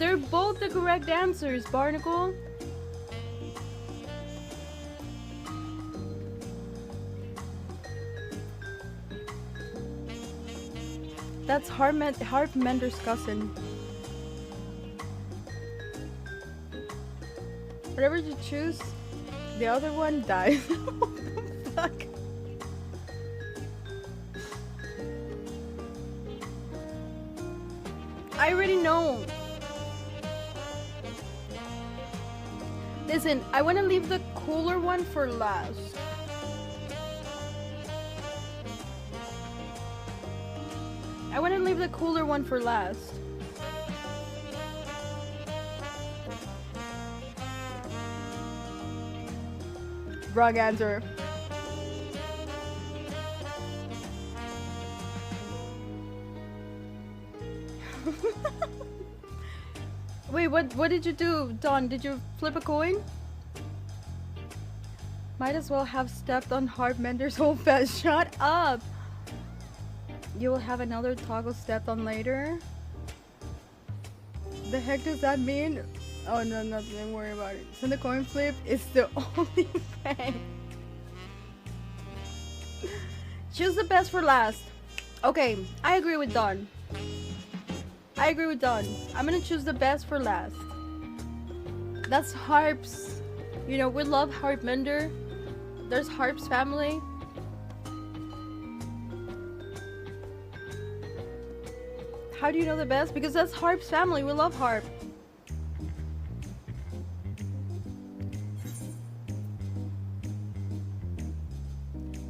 They're both the correct answers, Barnacle. That's Harpmender's cousin. Whatever you choose, the other one dies. What the fuck? I already know. Listen, I want to leave the cooler one for last. I want to leave the cooler one for last. Wrong answer. Wait, what did you do, Dawn? Did you flip a coin? Might as well have stepped on Harpmender's whole fest. Shut up! You will have another toggle stepped on later. The heck does that mean? Oh no, nothing, don't worry about it. So the coin flip is the only thing. Choose the best for last. Okay, I agree with Dawn. I agree with Dawn. I'm gonna choose the best for last. That's Harp's. You know, we love Harpmender. There's Harp's family. How do you know the best? Because that's Harp's family. We love Harp.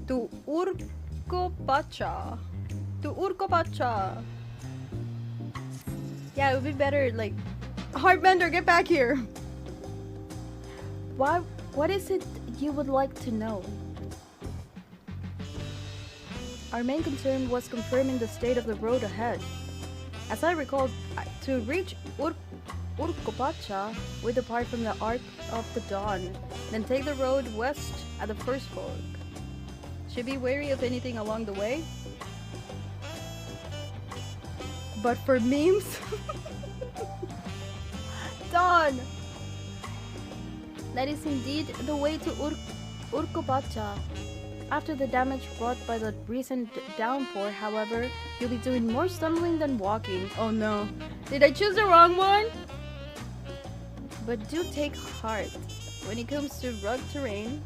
To Urqopacha. To Urqopacha. Yeah, it would be better, like... Harpmender, get back here! What is it you would like to know? Our main concern was confirming the state of the road ahead. As I recall, to reach Urqopacha, we depart from the Arc of the Dawn, then take the road west at the first fork. Should be wary of anything along the way. But for memes? Dawn! That is indeed the way to Urqopacha. After the damage brought by the recent downpour, however, you'll be doing more stumbling than walking. Oh no. Did I choose the wrong one? But do take heart. When it comes to rugged terrain,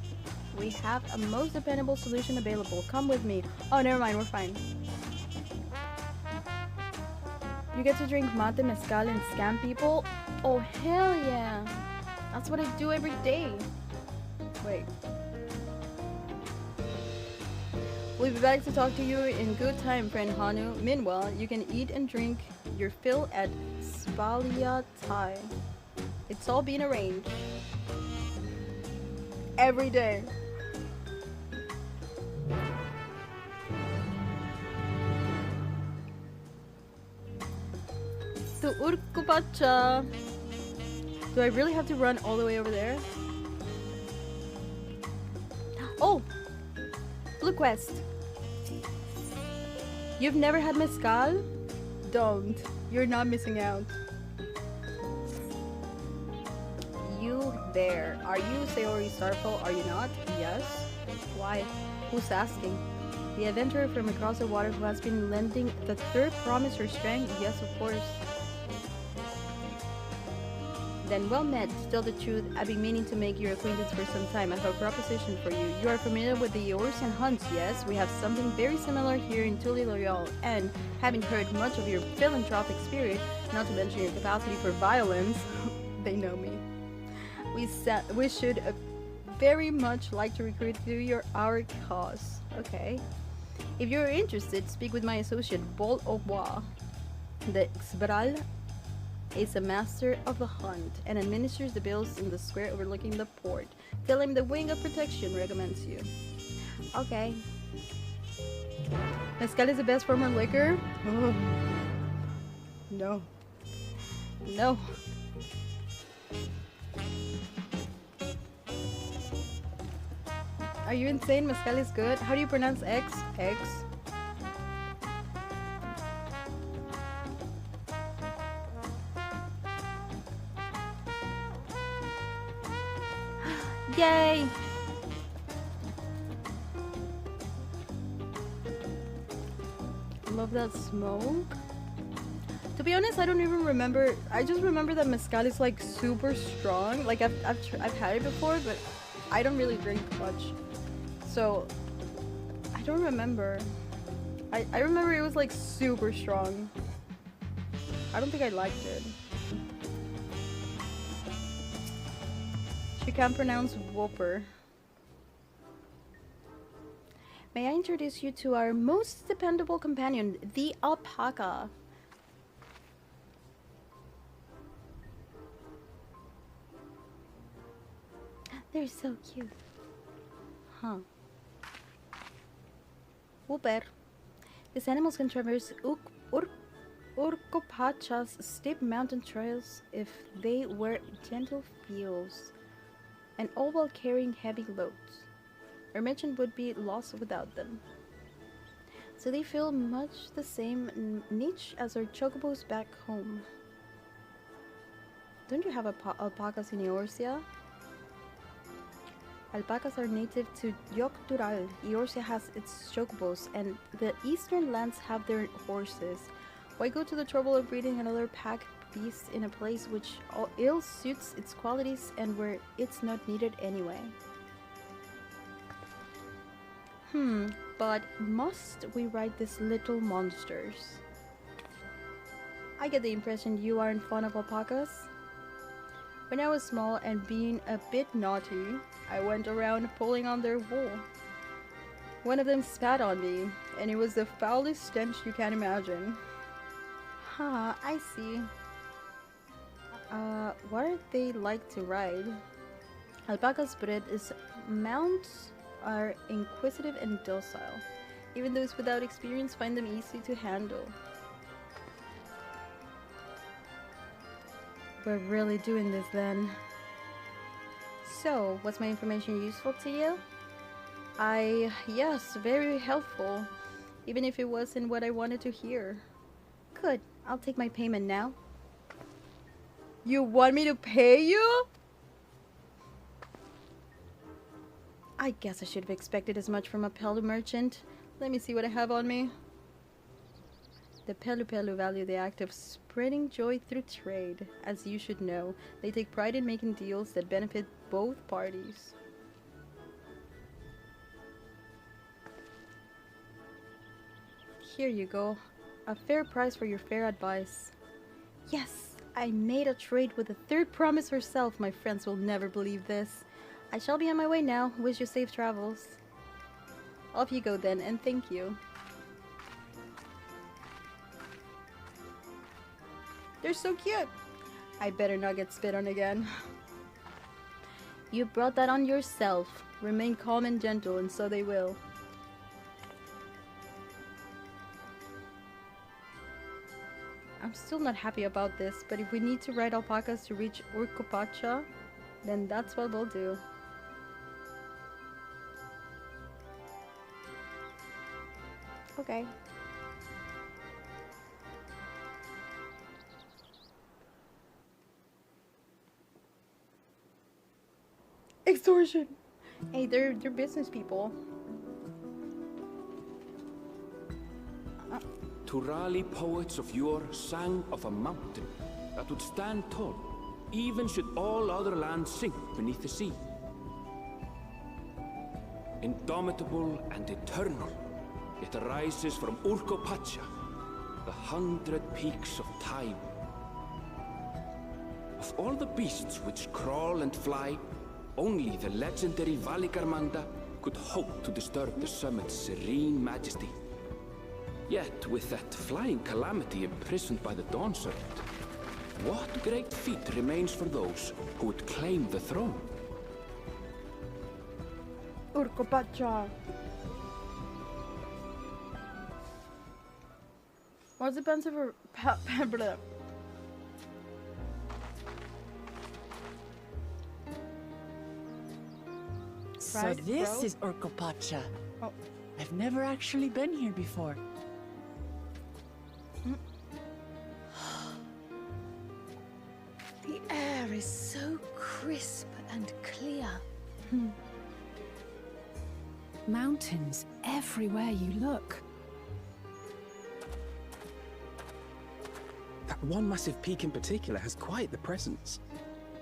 we have a most dependable solution available. Come with me. Oh, never mind, we're fine. You get to drink mate, mezcal, and scam people? Oh, hell yeah. That's what I do every day. Wait. We'll be back to talk to you in good time, friend Hanu. Meanwhile, you can eat and drink your fill at Spalia Thai. It's all being arranged. Every day. To Urqopacha. Do I really have to run all the way over there? Oh! Blue quest. You've never had mezcal? Don't. You're not missing out. You there. Are you Sayori Starfall? Are you not? Yes. Why? Who's asking? The adventurer from across the water who has been lending the third promise her strength? Yes, of course. Then well met. To tell the truth, I've been meaning to make your acquaintance for some time. I have a proposition for you. You are familiar with the Orsian hunts, yes? We have something very similar here in Tuli Loyal, and having heard much of your philanthropic spirit, not to mention your capacity for violence, they know me. We should very much like to recruit you to our cause. Okay. If you're interested, speak with my associate, Bol Ogwa. The Xbral is a master of the hunt and administers the bills in the square overlooking the port. Tell him the Wing of Protection recommends you. Okay. Mezcal is the best form of liquor? Oh. No. No. Are you insane? Mezcal is good. How do you pronounce X? X. Yay! Love that smoke. To be honest, I don't even remember. I just remember that mezcal is like super strong. Like I've had it before, but I don't really drink much, so I don't remember. I remember it was like super strong. I don't think I liked it. She can't pronounce Whopper. May I introduce you to our most dependable companion, the alpaca. They're so cute. Huh. Whopper. These animals can traverse Urqopacha's steep mountain trails if they were gentle fields, and all while carrying heavy loads. Our mission would be lost without them. So they fill much the same niche as our chocobos back home. Don't you have alpacas in Eorzea? Alpacas are native to Urqopacha. Eorzea has its chocobos, and the eastern lands have their horses. Why go to the trouble of breeding another pack beast in a place which ill suits its qualities and where it's not needed anyway? But must we ride these little monsters? I get the impression you aren't fond of alpacas. When I was small and being a bit naughty, I went around pulling on their wool. One of them spat on me, and it was the foulest stench you can imagine. Huh, I see. What are they like to ride? Alpaca's breed is mounts are inquisitive and docile. Even those without experience find them easy to handle. We're really doing this then. So, was my information useful to you? Yes, very helpful. Even if it wasn't what I wanted to hear. Good, I'll take my payment now. You want me to pay you? I guess I should have expected as much from a Pelu merchant. Let me see what I have on me. The Pelu value the act of spreading joy through trade. As you should know, they take pride in making deals that benefit both parties. Here you go. A fair price for your fair advice. Yes, I made a trade with the third promise herself. My friends will never believe this. I shall be on my way now. Wish you safe travels. Off you go then, and thank you. They're so cute. I better not get spit on again. You brought that on yourself. Remain calm and gentle, and so they will. I'm still not happy about this, but if we need to ride alpacas to reach Urqopacha, then that's what we'll do. Okay. Extortion! Hey, they're business people. Turali poets of yore sang of a mountain that would stand tall, even should all other lands sink beneath the sea. Indomitable and eternal, it arises from Urqopacha, the 100 peaks of time. Of all the beasts which crawl and fly, only the legendary Valigarmanda could hope to disturb the summit's serene majesty. Yet, with that flying calamity imprisoned by the Dawn Serpent, what great feat remains for those who would claim the throne? Urqopacha. What's the pencil for So Right, this bro? is Urqopacha. Oh. I've never actually been here before. The air is so crisp and clear. Mountains everywhere you look. That one massive peak in particular has quite the presence.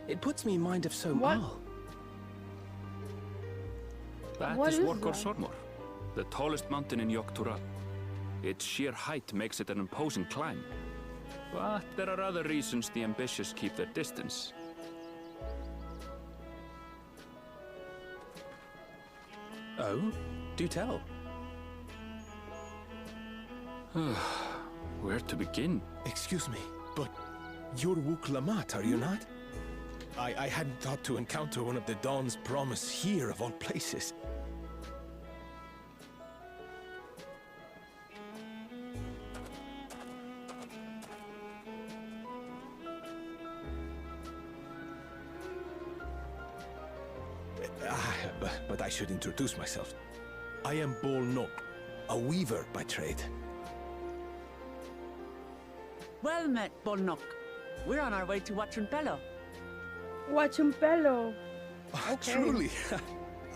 It puts me in mind of so What? Mal. That What is is Urqor that? Sormor, the tallest mountain in Yogg-Tural. Its sheer height makes it an imposing climb. But there are other reasons the ambitious keep their distance. Oh? Do tell. Where to begin? Excuse me, but you're Urqopacha, are you not? I hadn't thought to encounter one of the Dawn's promise here, of all places. But I should introduce myself. I am Bolnok, a weaver by trade. Well met, Bolnok. We're on our way to Pelu. Watch un pelo. Ah, Okay. truly.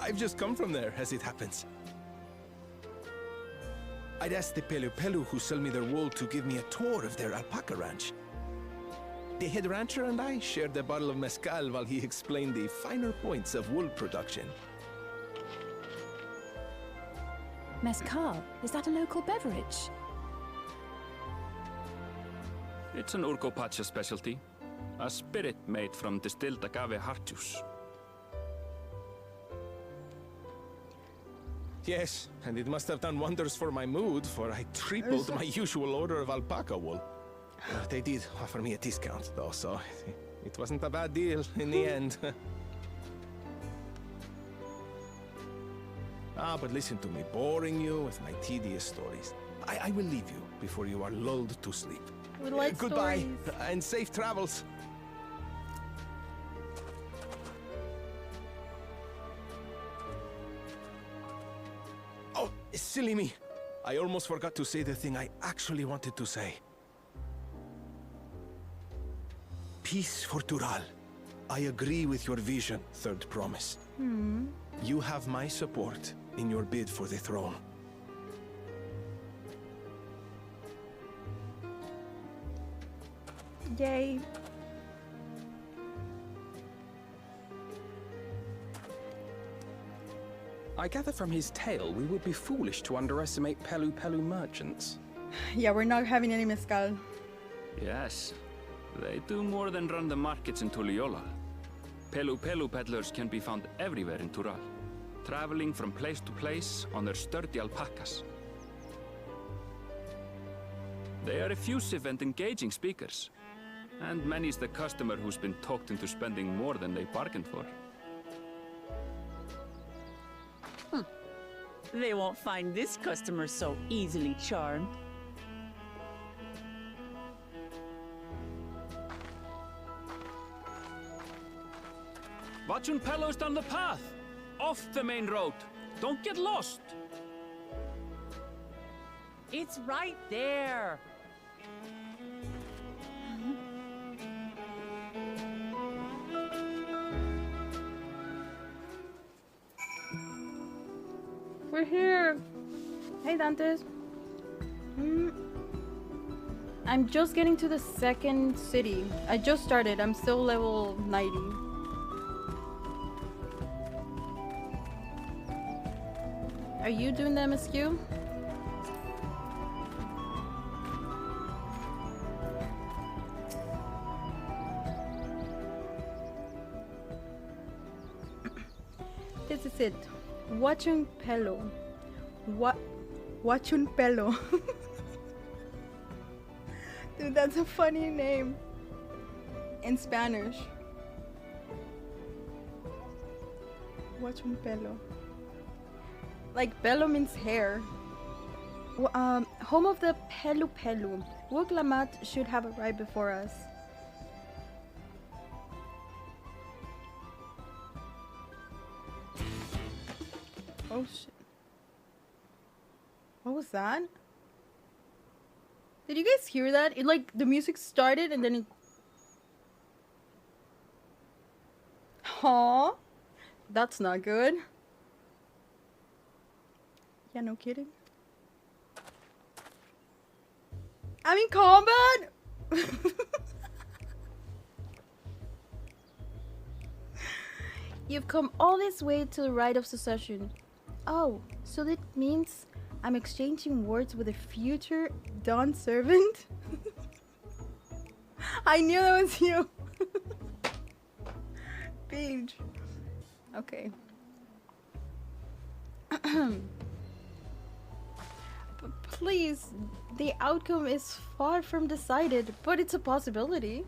I've just come from there, as it happens. I'd asked the Pelu who sell me their wool to give me a tour of their alpaca ranch. The head rancher and I shared a bottle of mezcal while he explained the finer points of wool production. Mezcal, is that a local beverage? It's an Urqopacha specialty. A spirit made from distilled agave heart juice. Yes, and it must have done wonders for my mood, for I tripled my usual order of alpaca wool. They did offer me a discount, though, so it wasn't a bad deal in the end. But listen to me, boring you with my tedious stories. I will leave you before you are lulled to sleep. We like Goodbye, stories. and safe travels. Oh, silly me. I almost forgot to say the thing I actually wanted to say. Peace for Tural. I agree with your vision, Third Promise. You have my support in your bid for the throne. Yay. I gather from his tale we would be foolish to underestimate Pelu merchants. Yeah, we're not having any mezcal. Yes, they do more than run the markets in Tuliola. Pelu peddlers can be found everywhere in Tural, traveling from place to place on their sturdy alpacas. They are effusive and engaging speakers, and many's the customer who's been talked into spending more than they bargained for. They won't find this customer so easily charmed. Watchun Pelu's down the path! Off the main road! Don't get lost! It's right there. We're here. Hey, Dantes. I'm just getting to the second city. I just started. I'm still level 90. Are you doing the MSQ? This is it. Watchun Pelu. Watchun Pelu. Dude, that's a funny name. In Spanish. Watchun Pelu. Like, pelo means hair. Home of the Pelu. Urqopacha should have arrived before us. Oh shit. What was that? Did you guys hear that? It like, the music started and then it... Huh? That's not good. Yeah, no kidding. I'm in combat! You've come all this way to the rite of succession. Oh, so that means I'm exchanging words with a future Dawn servant? I knew that was you. Paige. Okay. Please, the outcome is far from decided, but it's a possibility.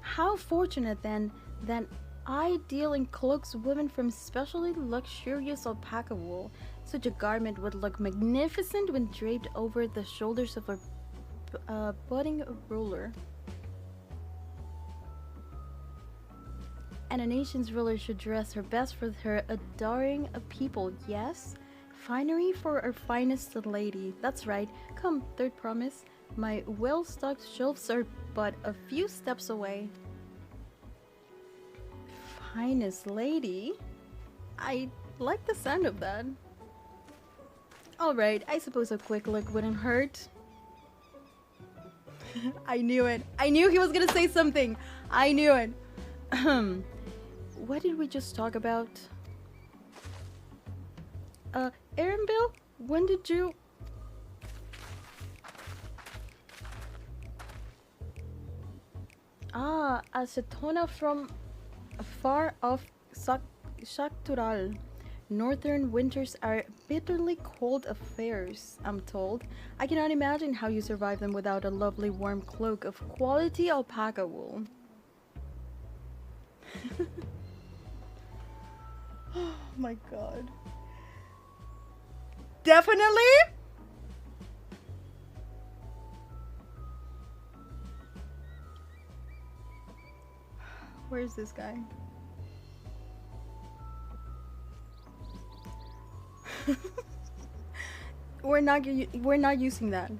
How fortunate then that I deal in cloaks woven from specially luxurious alpaca wool. Such a garment would look magnificent when draped over the shoulders of a budding ruler. And a nation's ruler should dress her best for her adoring a people, yes? Finery for our finest lady. That's right. Come, third promise. My well-stocked shelves are but a few steps away. Finest lady? I like the sound of that. Alright, I suppose a quick look wouldn't hurt. I knew it. I knew he was gonna say something. I knew it. What did we just talk about? Aaronville? When did you... Ah, acetona from far off Shaktural. Northern winters are bitterly cold affairs, I'm told. I cannot imagine how you survive them without a lovely warm cloak of quality alpaca wool. Oh my god. Definitely? Where's this guy? We're not using that.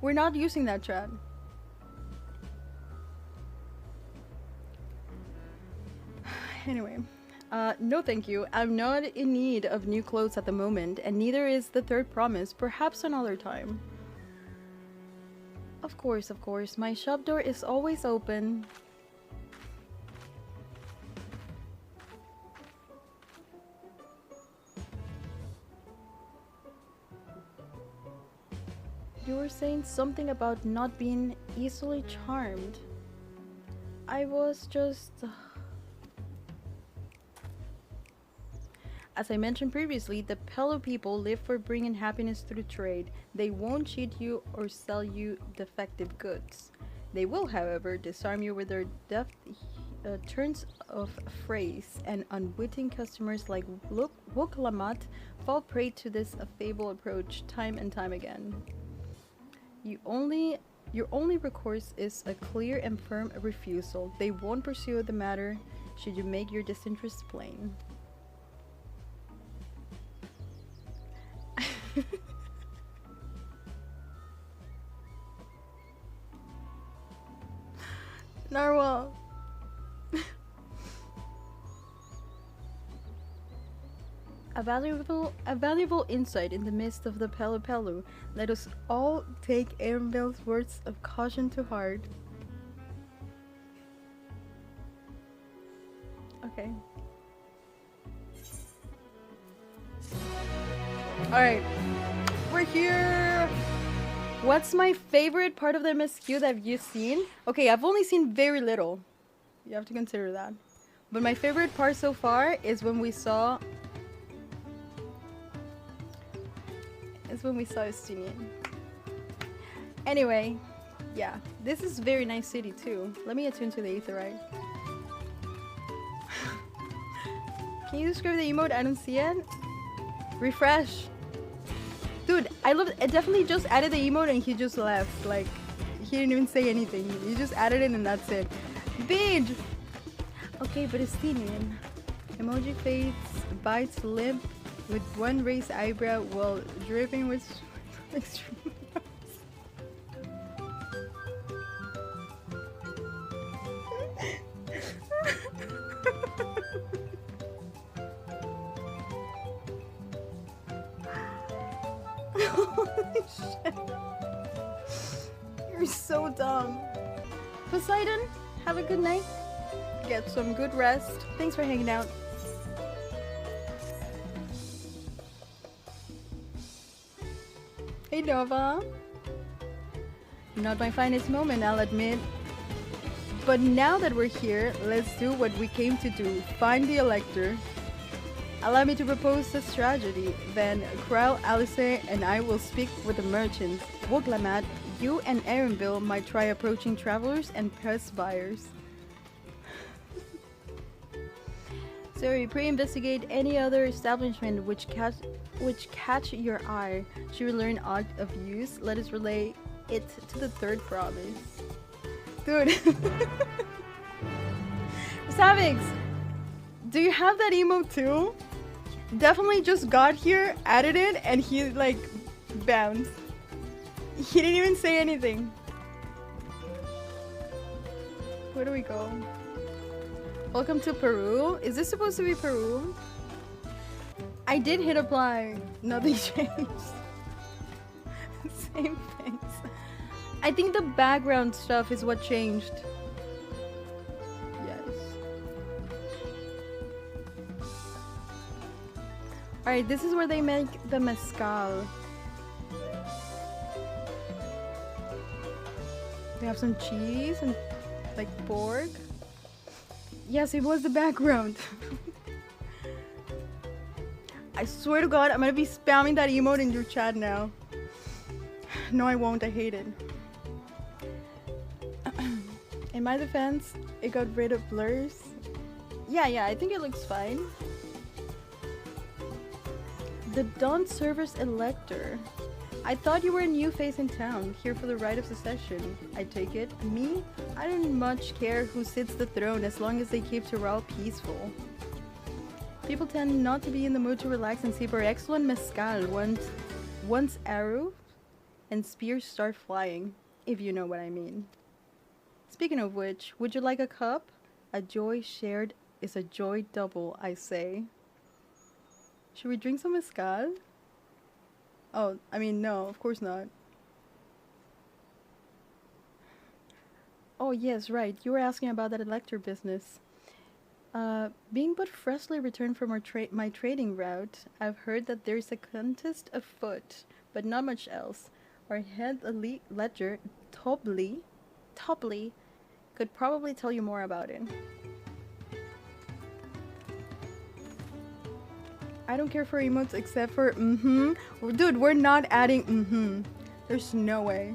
We're not using that, chat. Anyway, no thank you. I'm not in need of new clothes at the moment, and neither is the third promise. Perhaps another time. Of course, of course. My shop door is always open. You were saying something about not being easily charmed. I was just... As I mentioned previously, the Pelu people live for bringing happiness through trade. They won't cheat you or sell you defective goods. They will, however, disarm you with their deft turns of phrase, and unwitting customers like Urqopacha fall prey to this affable approach time and time again. Your only recourse is a clear and firm refusal. They won't pursue the matter should you make your disinterest plain. Narwhal. A valuable insight in the midst of the Pelu. Let us all take Aaronville's words of caution to heart. Okay. Alright. We're here! What's my favorite part of the MSQ that you've seen? Okay, I've only seen very little. You have to consider that. But my favorite part so far is when we saw... Estinian. Anyway, yeah. This is a very nice city too. Let me attune to the Aetherite. Can you describe the emote? I don't see it. Refresh. Dude, I definitely just added the emote and he just left. Like, he didn't even say anything. He just added it and that's it. Bitch! Okay, but it's Estinian. Emoji fades, bites limp with one raised eyebrow while dripping with extreme Holy shit. You're so dumb. Poseidon, have a good night. Get some good rest. Thanks for hanging out. Hey Nova. Not my finest moment, I'll admit. But now that we're here, let's do what we came to do. Find the Elector. Allow me to propose a strategy. Then Krell, Alice, and I will speak with the merchants. Woklamat, you and Aaronville might try approaching travelers and pest buyers. Sorry, pre-investigate any other establishment which catch your eye. Should we learn art of use? Let us relay it to the third province. Dude. Savix, do you have that emote too? Definitely just got here, added it, and he like bounced. He didn't even say anything. Where do we go? Welcome to Peru. Is this supposed to be Peru? I did hit apply. Nothing changed. Same things. I think the background stuff is what changed. Yes. Alright, this is where they make the mezcal. They have some cheese and like pork. Yes, it was the background. I swear to God, I'm gonna be spamming that emote in your chat now. No, I won't. I hate it. In my defense, it got rid of blurs. Yeah, I think it looks fine. The Dawn Server's Elector. I thought you were a new face in town, here for the rite of succession. I take it. Me? I don't much care who sits the throne as long as they keep Tyrell peaceful. People tend not to be in the mood to relax and sip our excellent mezcal once arrows and spears start flying, if you know what I mean. Speaking of which, would you like a cup? A joy shared is a joy double, I say. Should we drink some mezcal? Oh, I mean, no, of course not. Oh, yes, right. You were asking about that Elector business. Being but freshly returned from my trading route, I've heard that there's a contest afoot, but not much else. Our head elite ledger, Tobley, could probably tell you more about it. I don't care for emotes except for Dude, we're not adding There's no way.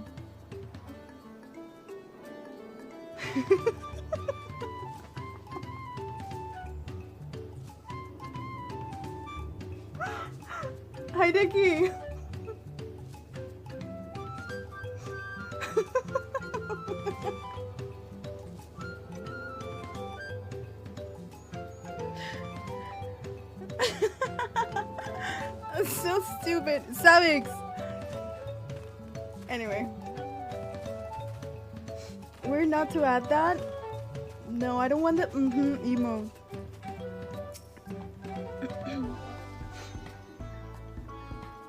Hi, Dicky. So stupid. Savix. Anyway. We're not to add that. No, I don't want the emote.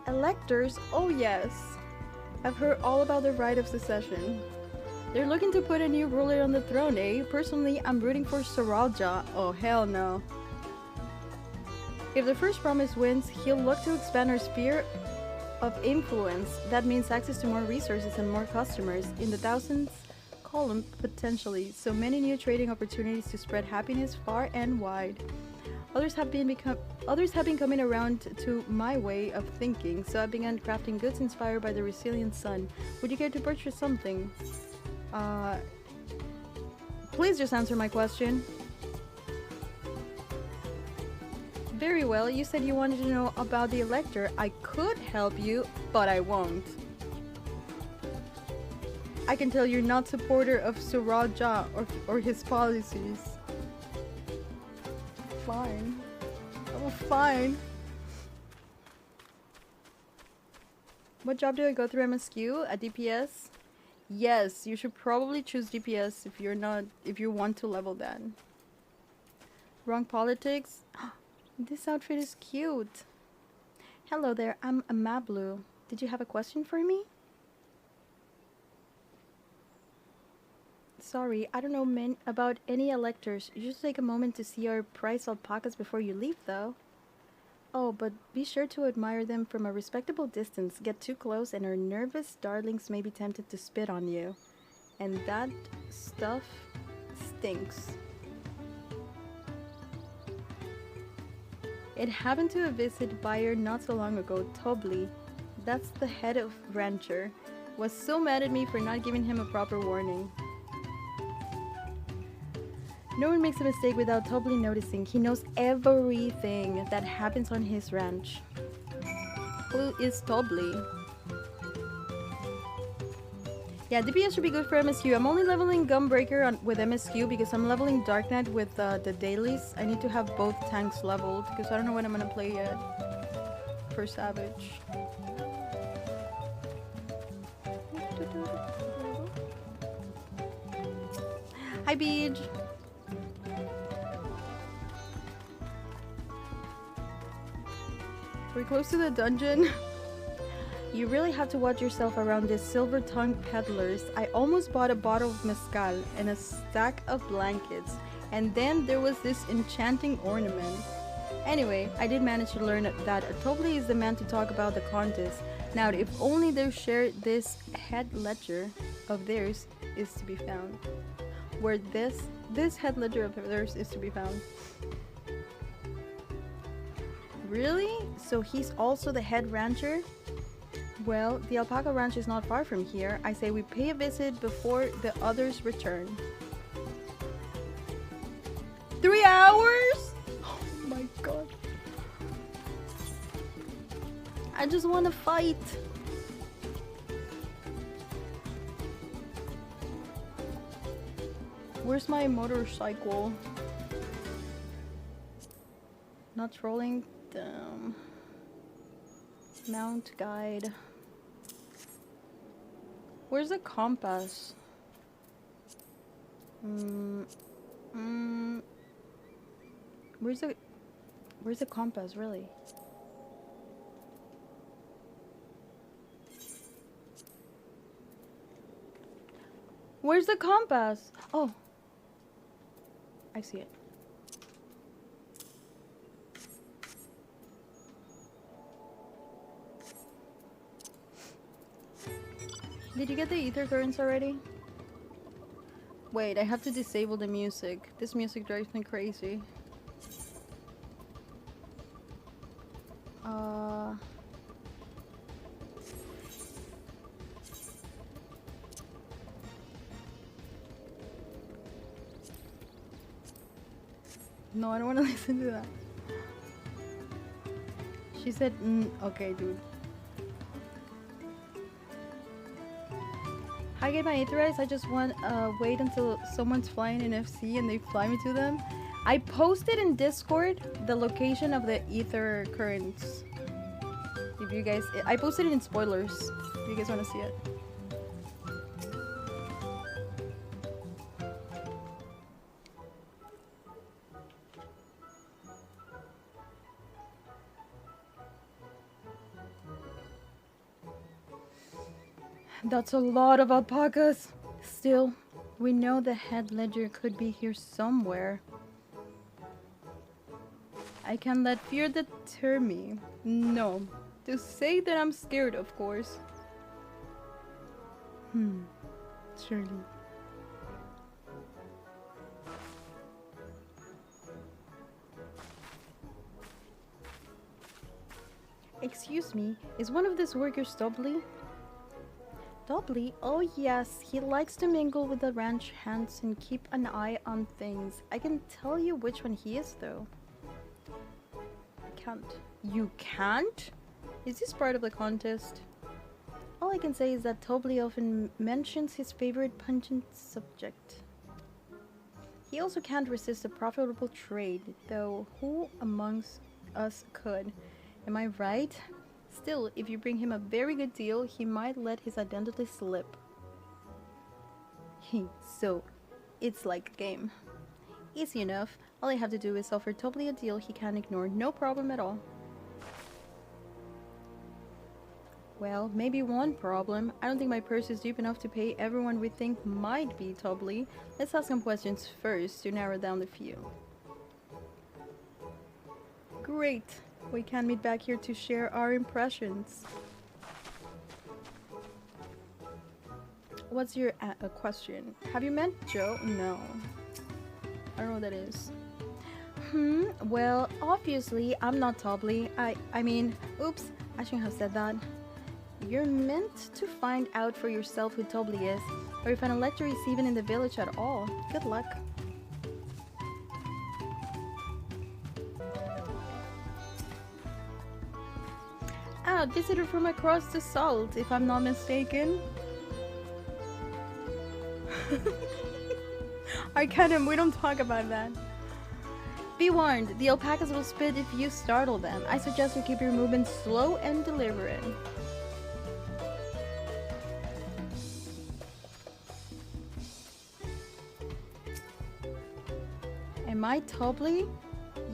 Electors? Oh yes. I've heard all about the rite of succession. They're looking to put a new ruler on the throne, eh? Personally, I'm rooting for Saralja. Oh hell no. If the first promise wins, he'll look to expand our sphere of influence. That means access to more resources and more customers. In the thousands column, potentially. So many new trading opportunities to spread happiness far and wide. Others have been coming around to my way of thinking, so I began crafting goods inspired by the resilient sun. Would you care to purchase something? Please just answer my question. Very well, you said you wanted to know about the Elector. I could help you, but I won't. I can tell you're not supporter of Suraja or his policies. Fine. Oh, fine. What job do I go through MSQ? At DPS? Yes, you should probably choose DPS if you want to level that. Wrong politics? This outfit is cute. Hello there, I'm a Mablu. Did you have a question for me? Sorry, I don't know about any electors. You should take a moment to see our prize alpacas before you leave, though. Oh, but be sure to admire them from a respectable distance. Get too close and our nervous darlings may be tempted to spit on you. And that stuff stinks. It happened to a visit buyer not so long ago, Tobli. That's the head of rancher. Was so mad at me for not giving him a proper warning. No one makes a mistake without Tobli noticing. He knows everything that happens on his ranch. Who is Tobli? Yeah, DPS should be good for MSQ. I'm only leveling Gunbreaker with MSQ because I'm leveling Dark Knight with the dailies. I need to have both tanks leveled because I don't know when I'm gonna play yet for Savage. Hi, Beej. We're close to the dungeon. You really have to watch yourself around these silver-tongued peddlers. I almost bought a bottle of mezcal and a stack of blankets. And then there was this enchanting ornament. Anyway, I did manage to learn that Tobli is the man to talk about the contest. Now, if only they share this head ledger of theirs is to be found. Where this head ledger of theirs is to be found. Really? So he's also the head rancher? Well, the alpaca ranch is not far from here. I say we pay a visit before the others return. 3 hours? Oh my god. I just want to fight. Where's my motorcycle? Not trolling. Mount guide. Where's the compass? Where's the compass, really? Where's the compass? Oh, I see it. Did you get the ether currents already? Wait, I have to disable the music. This music drives me crazy. No, I don't want to listen to that. She said, okay, dude. I get my aetherized. I just want wait until someone's flying in FC and they fly me to them. I posted in Discord the location of the ether currents. If you guys, I posted it in spoilers. If you guys want to see it. That's a lot of alpacas. Still, we know the head ledger could be here somewhere. I can't let fear deter me. No. To say that I'm scared, of course. Surely. Excuse me, is one of these workers Tobli? Tobli? Oh yes, he likes to mingle with the ranch hands and keep an eye on things. I can tell you which one he is though. I can't. You can't? Is this part of the contest? All I can say is that Tobli often mentions his favorite pungent subject. He also can't resist a profitable trade, though who amongst us could? Am I right? Still, if you bring him a very good deal, he might let his identity slip. So, it's like a game. Easy enough. All I have to do is offer Tobli a deal he can't ignore. No problem at all. Well, maybe one problem. I don't think my purse is deep enough to pay everyone we think might be Tobly. Let's ask some questions first to narrow down the few. Great. We can meet back here to share our impressions. What's your question? Have you met Joe? No. I don't know what that is. Well, obviously, I'm not Tobly. I mean, oops, I shouldn't have said that. You're meant to find out for yourself who Tobly is, or if an elector is even in the village at all. Good luck. Ah, visitor from across the salt, if I'm not mistaken. Arcanum, we don't talk about that. Be warned, the alpacas will spit if you startle them. I suggest you keep your movements slow and deliberate. Am I Tobly?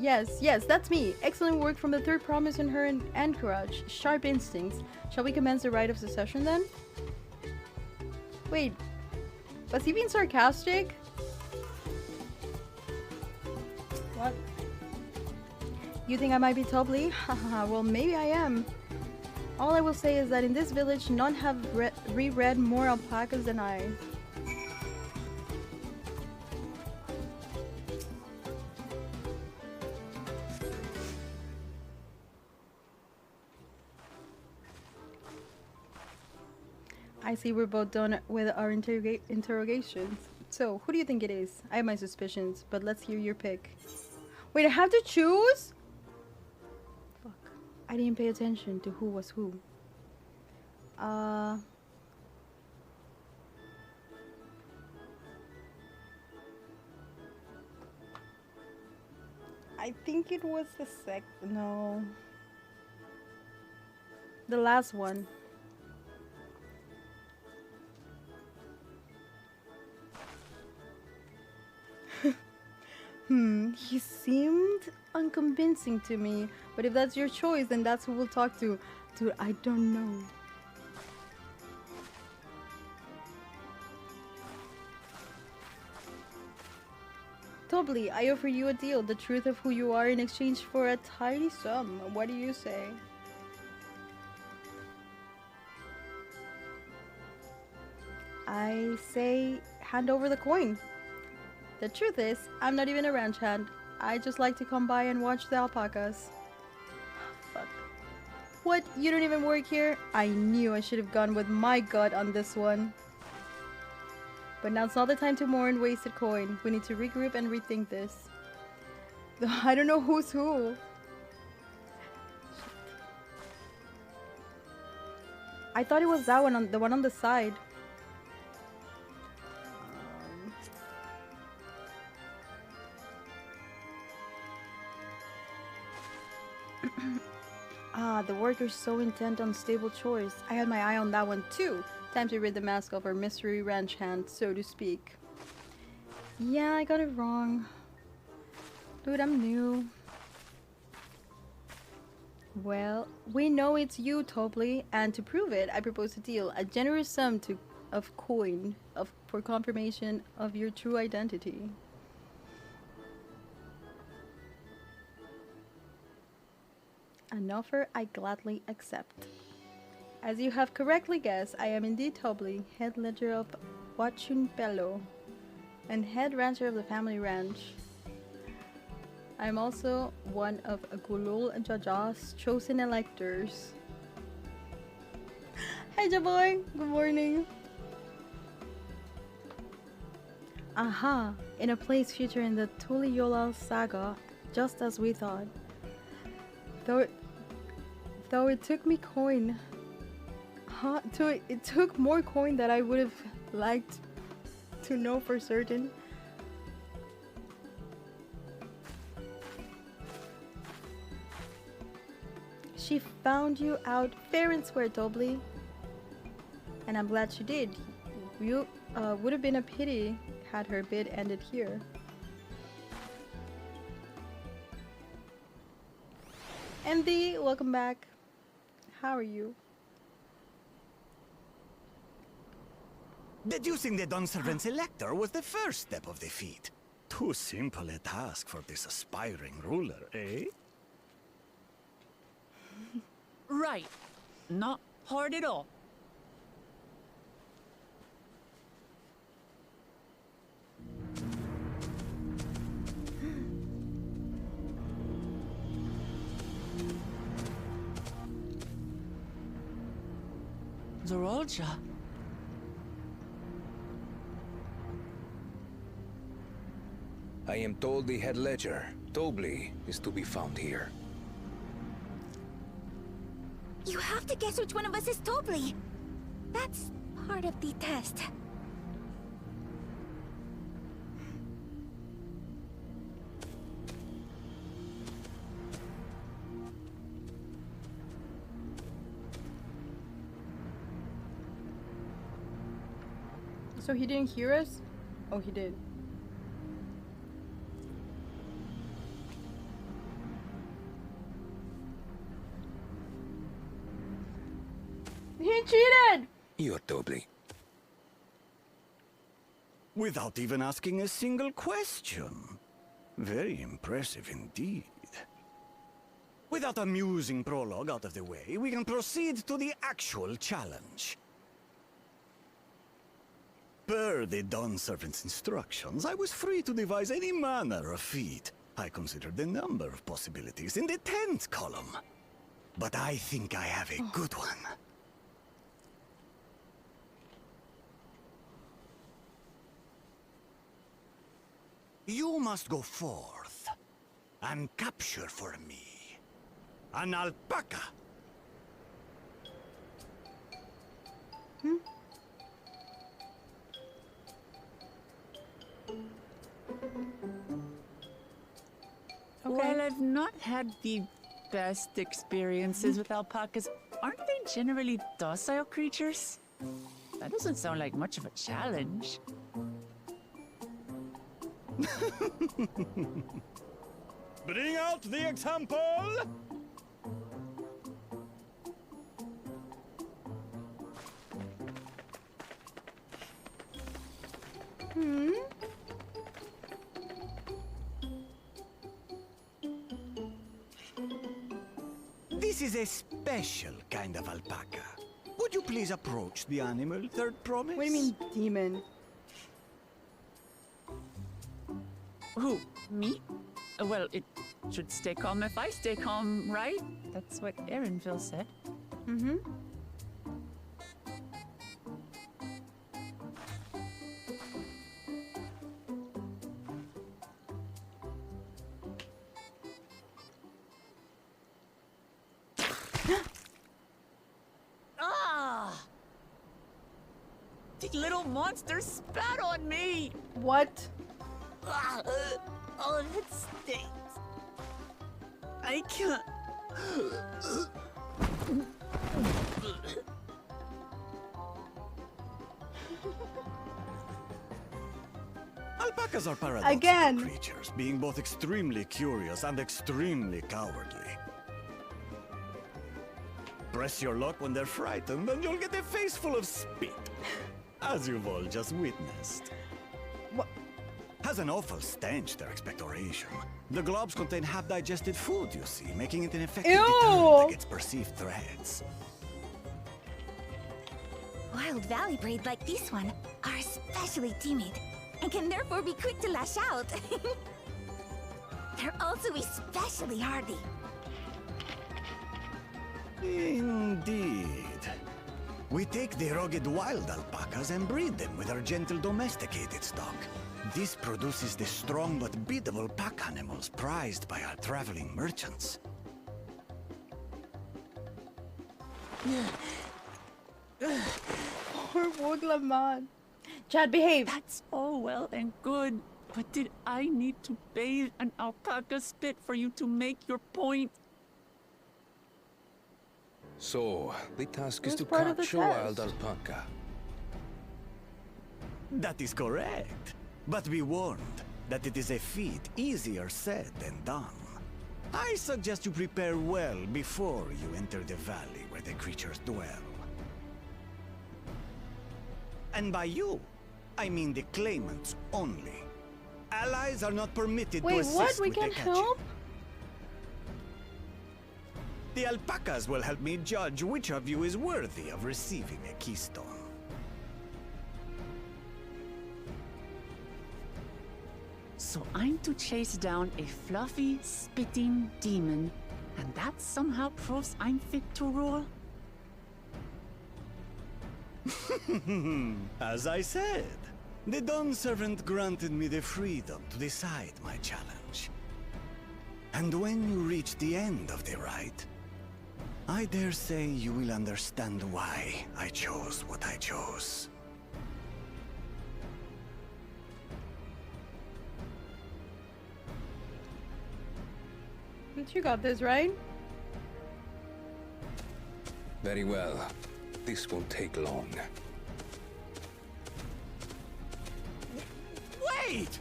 Yes, that's me. Excellent work from the third promise in her and courage. Sharp instincts. Shall we commence the rite of succession then? Wait, was he being sarcastic? What? You think I might be Tobly? Haha, well maybe I am. All I will say is that in this village none have reread more alpacas than I. I see we're both done with our interrogations. So, who do you think it is? I have my suspicions, but let's hear your pick. Wait, I have to choose? Fuck. I didn't pay attention to who was who. I think it was the no. The last one. He seemed unconvincing to me, but if that's your choice, then that's who we'll talk to. Dude, I don't know. Tobly, I offer you a deal, the truth of who you are in exchange for a tidy sum. What do you say? I say hand over the coin. The truth is, I'm not even a ranch hand. I just like to come by and watch the alpacas. Fuck. What? You don't even work here? I knew I should have gone with my gut on this one. But now's not the time to mourn wasted coin. We need to regroup and rethink this. I don't know who's who. I thought it was that one, the one on the side. The worker's so intent on stable choice. I had my eye on that one too. Time to rid the mask of our mystery ranch hand, so to speak. Yeah, I got it wrong. Dude, I'm new. Well, we know it's you, Tobly, and to prove it, I propose a deal. A generous sum of coin for confirmation of your true identity. An offer I gladly accept. As you have correctly guessed, I am indeed Tobly, head ledger of Pelu, and head rancher of the family ranch. I am also one of Gulul and Jaja's chosen electors. Hey Jaboy, good morning. Aha, in a place featured in the Tuliyola saga, just as we thought. Though it took me coin. It took more coin than I would have liked to know for certain. She found you out fair and square, Tobly. And I'm glad she did. You would have been a pity had her bid ended here. Andy, welcome back. How are you? Deducing the Dawnservant's elector was the first step of the feat. Too simple a task for this aspiring ruler, eh? Right. Not hard at all. Zorolja. I am told the head ledger, Tobli, is to be found here. You have to guess which one of us is Tobli. That's part of the test. So he didn't hear us? Oh, he did. He cheated! You're Tobli. Without even asking a single question. Very impressive indeed. With that amusing prologue out of the way, we can proceed to the actual challenge. Per the Dawnservant's instructions, I was free to devise any manner of feat. I considered the number of possibilities in the 10th column. But I think I have a good one. You must go forth and capture for me an alpaca. Well, I've not had the best experiences with alpacas. Aren't they generally docile creatures? That doesn't sound like much of a challenge. Bring out the example! This is a special kind of alpaca. Would you please approach the animal, third promise? What do you mean, demon? Who? Me? Well, it should stay calm if I stay calm, right? That's what Erinville said. Mm-hmm. Ah! The little monster spat on me! What? Oh, that stinks. I can't. Alpacas are paradoxical Again. creatures, being both extremely curious and extremely cowardly. Press your luck when they're frightened, and you'll get a face full of spit, as you've all just witnessed. What? Has an awful stench, their expectoration. The globs contain half-digested food, you see, making it an effective deterrent against perceived threats. Wild valley braid like this one are especially timid and can therefore be quick to lash out. They're also especially hardy. Indeed. We take the rugged wild alpacas and breed them with our gentle domesticated stock. This produces the strong but biddable pack animals prized by our traveling merchants. Poor Woglaman. Chad, behave. That's all well and good, but did I need to bathe an alpaca spit for you to make your point? So, the task is That's to part of the catch a wild test. alpaca. That is correct. But be warned that it is a feat easier said than done. I suggest you prepare well before you enter the valley where the creatures dwell. And by you, I mean the claimants only. Allies are not permitted to Wait, assist what? We with the can't catching. help? The alpacas will help me judge which of you is worthy of receiving a keystone. So I'm to chase down a fluffy, spitting demon, and that somehow proves I'm fit to rule? As I said, the Dawn Servant granted me the freedom to decide my challenge. And when you reach the end of the rite, I dare say you will understand why I chose what I chose. You got this, right? Very well. This won't take long. Wait!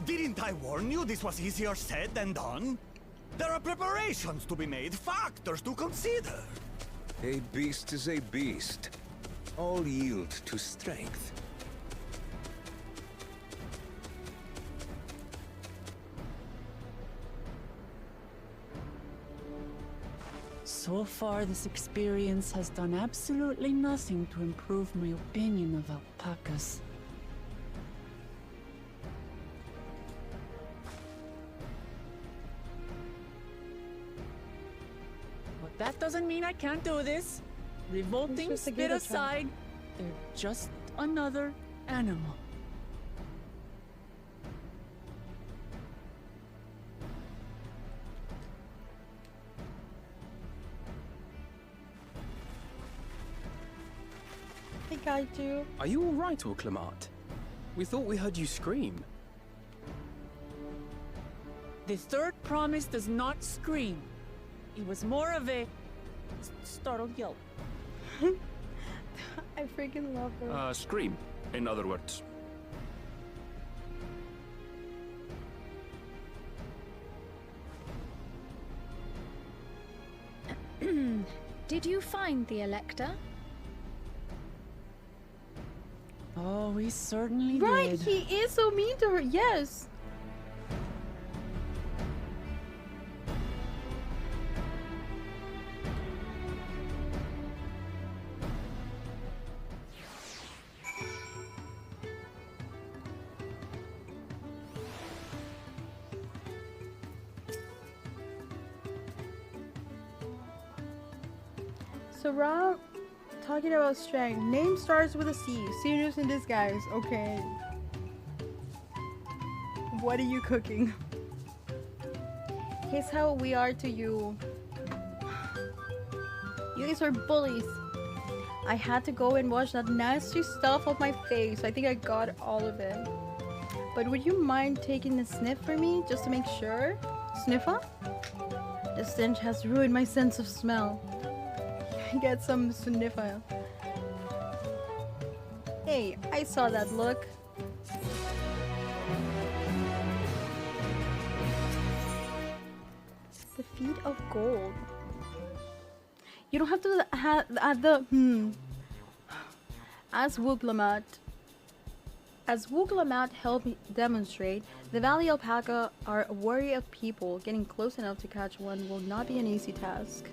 Didn't I warn you this was easier said than done? There are preparations to be made, factors to consider. A beast is a beast. All yield to strength. So far, this experience has done absolutely nothing to improve my opinion of alpacas. But that doesn't mean I can't do this. Revolting just a spit give it a try. aside, they're just another animal. I got you. Are you all right, Urqopacha? We thought we heard you scream. The third promise does not scream. It was more of a startled yelp. I freaking love her. Scream, in other words. Did you find the Elector? Oh, we certainly Right, did. he is so mean to her. Yes. So Rob, talking about strength. Name starts with a C. Serious in disguise. Okay. What are you cooking? Here's how we are to you. You guys are bullies. I had to go and wash that nasty stuff off my face. I think I got all of it. But would you mind taking a sniff for me just to make sure? Sniffer? The stench has ruined my sense of smell. Get some sniffer. Hey, I saw that look. The feet of gold. You don't have to have As Urqopacha helped me demonstrate, the Valley Alpaca are wary of people. Getting close enough to catch one will not be an easy task.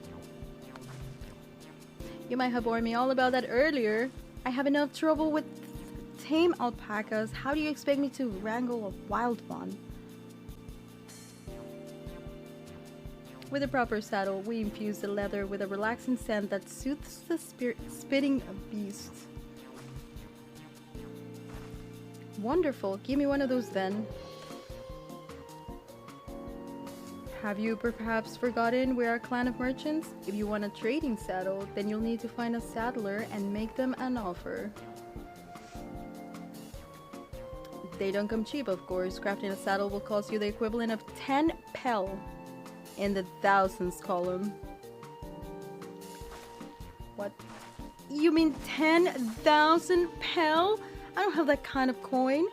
You might have warned me all about that earlier. I have enough trouble with tame alpacas. How do you expect me to wrangle a wild one? With a proper saddle, we infuse the leather with a relaxing scent that soothes the spitting beast. Wonderful. Give me one of those then. Have you perhaps forgotten we are a clan of merchants? If you want a trading saddle, then you'll need to find a saddler and make them an offer. They don't come cheap, of course. Crafting a saddle will cost you the equivalent of 10 pel in the thousands column. What? You mean 10,000 pel? I don't have that kind of coin.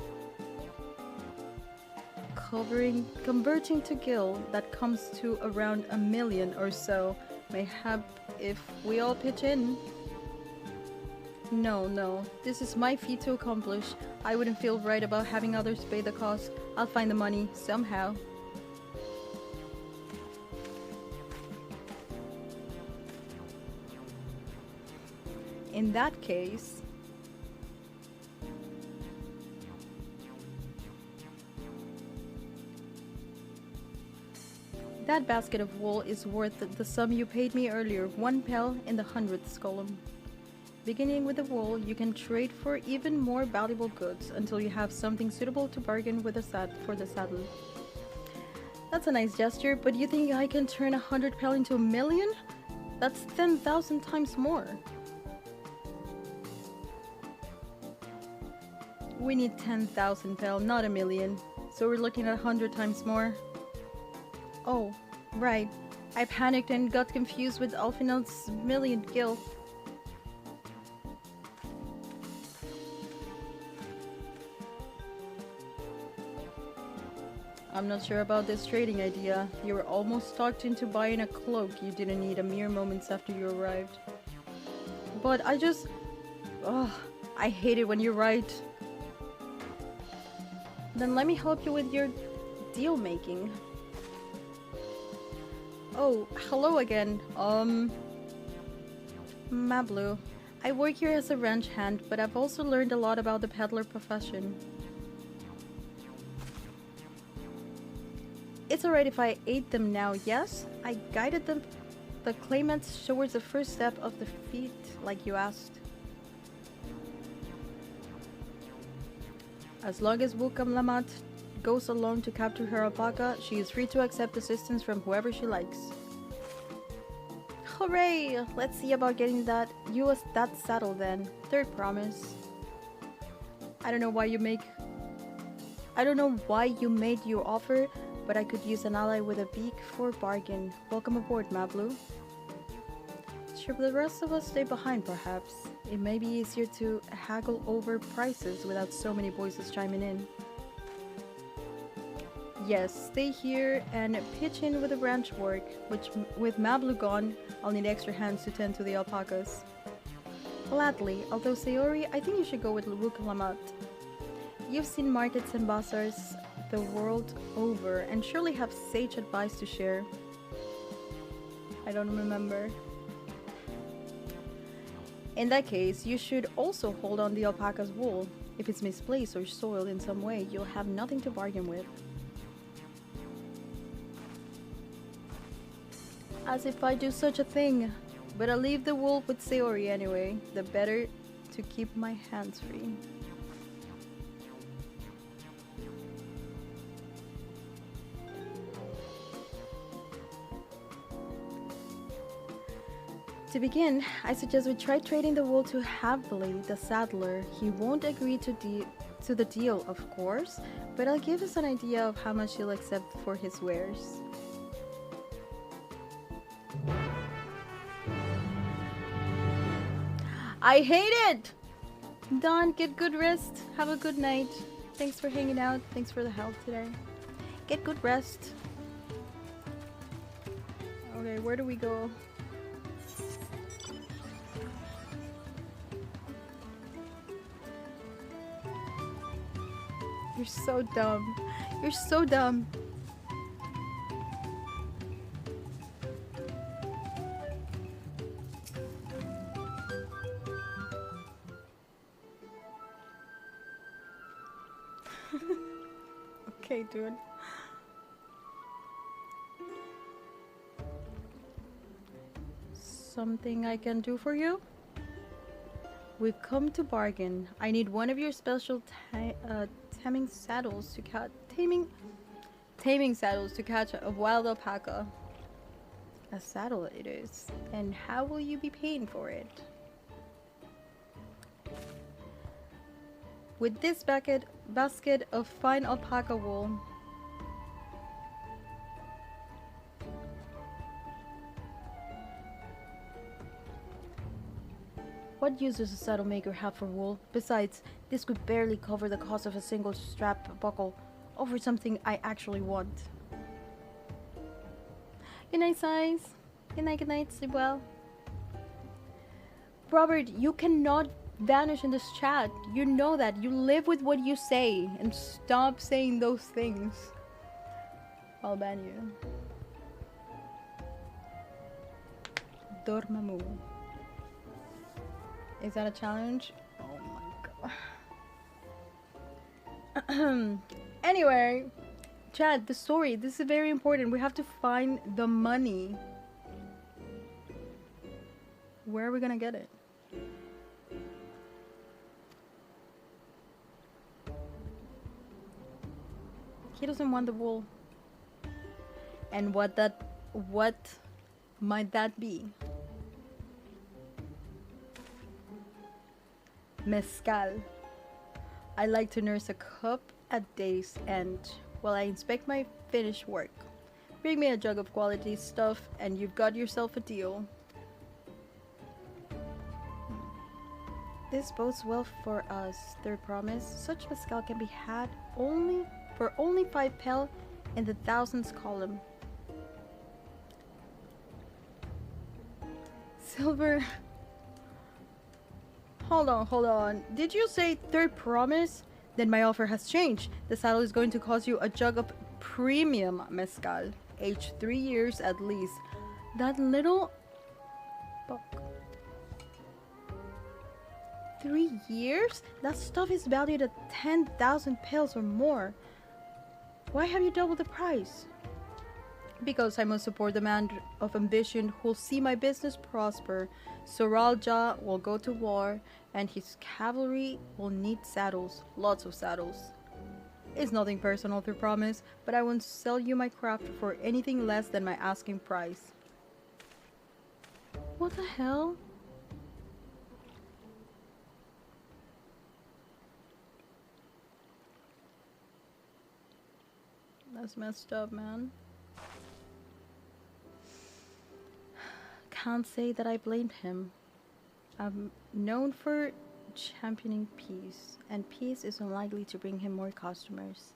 Converting to gil, that comes to around 1 million or so. Mayhap if we all pitch in. No, no. This is my feat to accomplish. I wouldn't feel right about having others pay the cost. I'll find the money, somehow. In that case... that basket of wool is worth the sum you paid me earlier, 1 pel in the 100th column. Beginning with the wool, you can trade for even more valuable goods until you have something suitable to bargain with for the saddle. That's a nice gesture, but you think I can turn 100 pel into 1,000,000? That's 10,000 times more. We need 10,000 pel, not 1,000,000. So we're looking at 100 times more. Oh, right. I panicked and got confused with Alfinel's million gil. I'm not sure about this trading idea. You were almost talked into buying a cloak you didn't need a mere moments after you arrived. But I just... ugh, I hate it when you're right. Then let me help you with your deal making. Oh, hello again. Mablu. I work here as a ranch hand, but I've also learned a lot about the peddler profession. It's alright if I aid them now, yes? I guided them, the claimants towards the first step of the feat, like you asked. As long as Urqopacha goes alone to capture her alpaca, she is free to accept assistance from whoever she likes. Hooray! Let's see about getting that saddle then. Third promise. I don't know why you made your offer, but I could use an ally with a beak for bargain. Welcome aboard, Mablu. Should the rest of us stay behind, perhaps? It may be easier to haggle over prices without so many voices chiming in. Yes, stay here and pitch in with the ranch work, which with Mablu gone, I'll need extra hands to tend to the alpacas. Gladly, although Sayori, I think you should go with Urqopacha. You've seen markets and bazaars the world over and surely have sage advice to share. I don't remember. In that case, you should also hold on the alpaca's wool. If it's misplaced or soiled in some way, you'll have nothing to bargain with. As if I do such a thing. But I'll leave the wool with Sayori anyway. The better to keep my hands free. To begin, I suggest we try trading the wool to Havli, the saddler. He won't agree to the deal, of course, but I'll give us an idea of how much he'll accept for his wares. I hate it! Dawn, get good rest. Have a good night. Thanks for hanging out. Thanks for the help today. Get good rest. Okay, where do we go? You're so dumb. You're so dumb. Okay, dude. Something I can do for you? We've come to bargain. I need one of your special taming saddles to catch taming saddles to catch a wild alpaca. A saddle it is. And how will you be paying for it? With this basket of fine alpaca wool. What use does a saddle maker have for wool? Besides, this could barely cover the cost of a single strap buckle over something I actually want. Good night, Size. Good night, sleep well. Robert, you cannot vanish in this chat. You know that. You live with what you say. And stop saying those things. I'll ban you. Dormammu. Is that a challenge? Oh my god. Anyway, chat, the story. This is very important. We have to find the money. Where are we gonna get it? He doesn't want the wool. And what might that be? Mezcal. I like to nurse a cup at day's end while I inspect my finished work. Bring me a jug of quality stuff and you've got yourself a deal. This bodes well for us. Third promise. Such mezcal can be had only 5 pel in the thousands column. Silver. Hold on. Did you say third promise? Then my offer has changed. The saddle is going to cost you a jug of premium mezcal. Aged 3 years at least. That little buck. 3 years? That stuff is valued at 10,000 pels or more. Why have you doubled the price? Because I must support the man of ambition who'll see my business prosper. Soralja will go to war, and his cavalry will need saddles. Lots of saddles. It's nothing personal, to promise, but I won't sell you my craft for anything less than my asking price. What the hell? That's messed up, man. Can't say that I blamed him. I'm known for championing peace, and peace is unlikely to bring him more customers.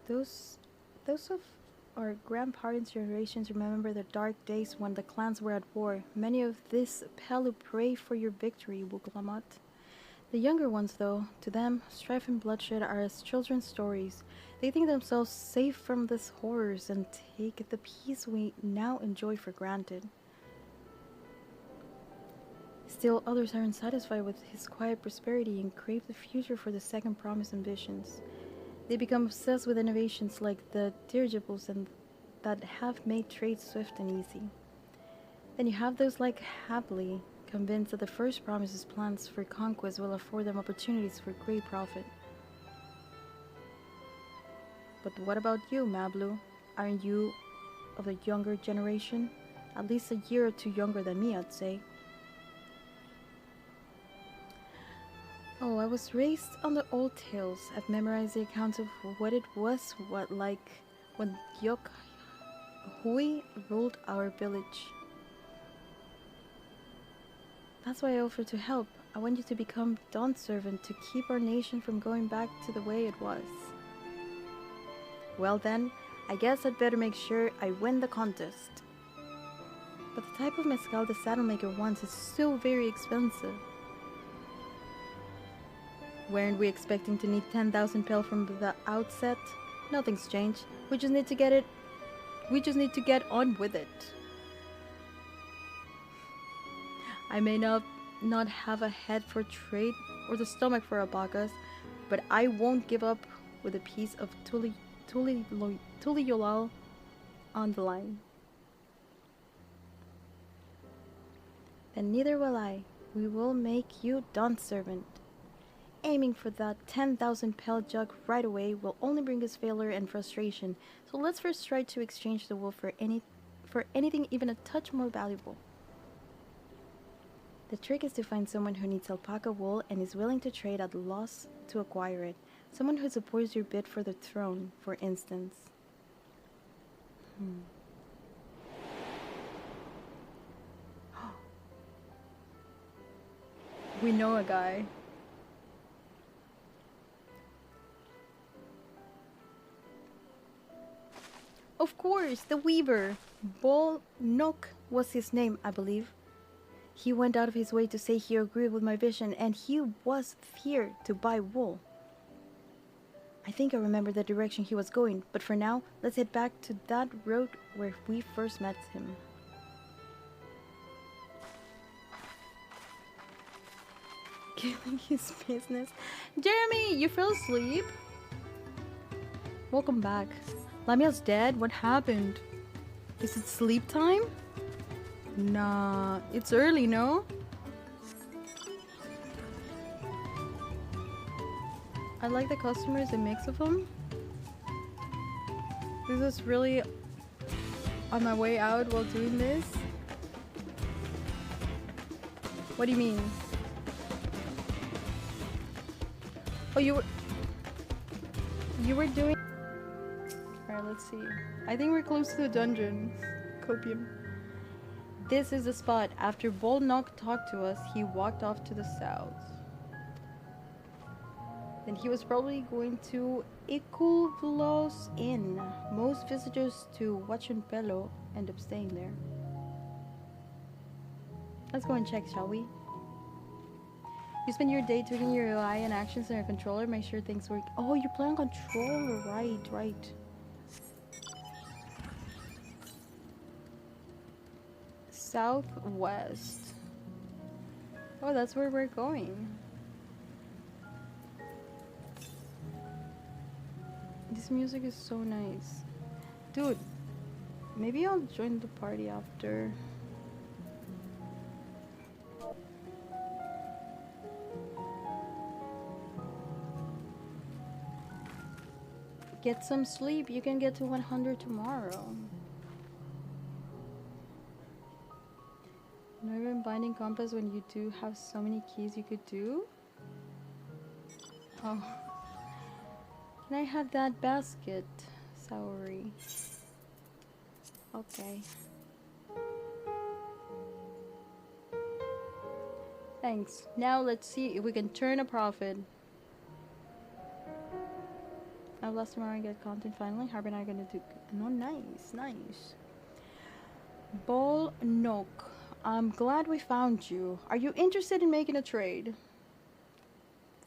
Those of our grandparents' generations remember the dark days when the clans were at war. Many of this Pelu pray for your victory, Urqopacha. The younger ones, though, to them, strife and bloodshed are as children's stories. They think themselves safe from this horrors and take the peace we now enjoy for granted. Still, others are unsatisfied with his quiet prosperity and crave the future for the second promise ambitions. They become obsessed with innovations like the dirigibles and that have made trade swift and easy. Then you have those like Happily, convinced that the first promise's plans for conquest will afford them opportunities for great profit. But what about you, Mablu? Aren't you of the younger generation? At least a year or two younger than me, I'd say. Oh, I was raised on the old tales. I've memorized the accounts of what it was like when Yok Hui ruled our village. That's why I offered to help. I want you to become Dawn's servant to keep our nation from going back to the way it was. Well then, I guess I'd better make sure I win the contest. But the type of mezcal the saddle maker wants is so very expensive. Weren't we expecting to need 10,000 pel from the outset? Nothing's changed. We just need to get on with it. I may not have a head for trade or the stomach for alpacas, but I won't give up with a piece of Tuliyolal on the line. Then neither will I. We will make you Dawn's servant. Aiming for that 10,000 pel jug right away will only bring us failure and frustration, so let's first try to exchange the wool for anything even a touch more valuable. The trick is to find someone who needs alpaca wool and is willing to trade at loss to acquire it. Someone who supports your bid for the throne, for instance. We know a guy. Of course, the weaver, Bol Nok was his name, I believe. He went out of his way to say he agreed with my vision, and he was here to buy wool. I think I remember the direction he was going, but for now, let's head back to that road where we first met him. Killing his business. Jeremy, you fell asleep? Welcome back. Lamia's dead? What happened? Is it sleep time? Nah, it's early, no? I like the customers, a mix of them. This is really on my way out while doing this. What do you mean? Oh, you were doing... Alright, let's see. I think we're close to the dungeon. Copium. This is the spot. After Bolnock talked to us, he walked off to the south. Then he was probably going to Urqopacha's Inn. Most visitors to Pelu end up staying there. Let's go and check, shall we? You spend your day tweaking your UI and actions in your controller, make sure things work. Oh, you play on controller, right. Southwest. Oh, that's where we're going. This music is so nice. Dude, maybe I'll join the party after. Get some sleep. You can get to 100 tomorrow. Never been binding compass when you do have so many keys you could do? Oh. Can I have that basket, Saori? Okay. Thanks. Now let's see if we can turn a profit. I've lost tomorrow and get content finally. Harvey and I are gonna do... No, nice. Bolnock. I'm glad we found you. Are you interested in making a trade?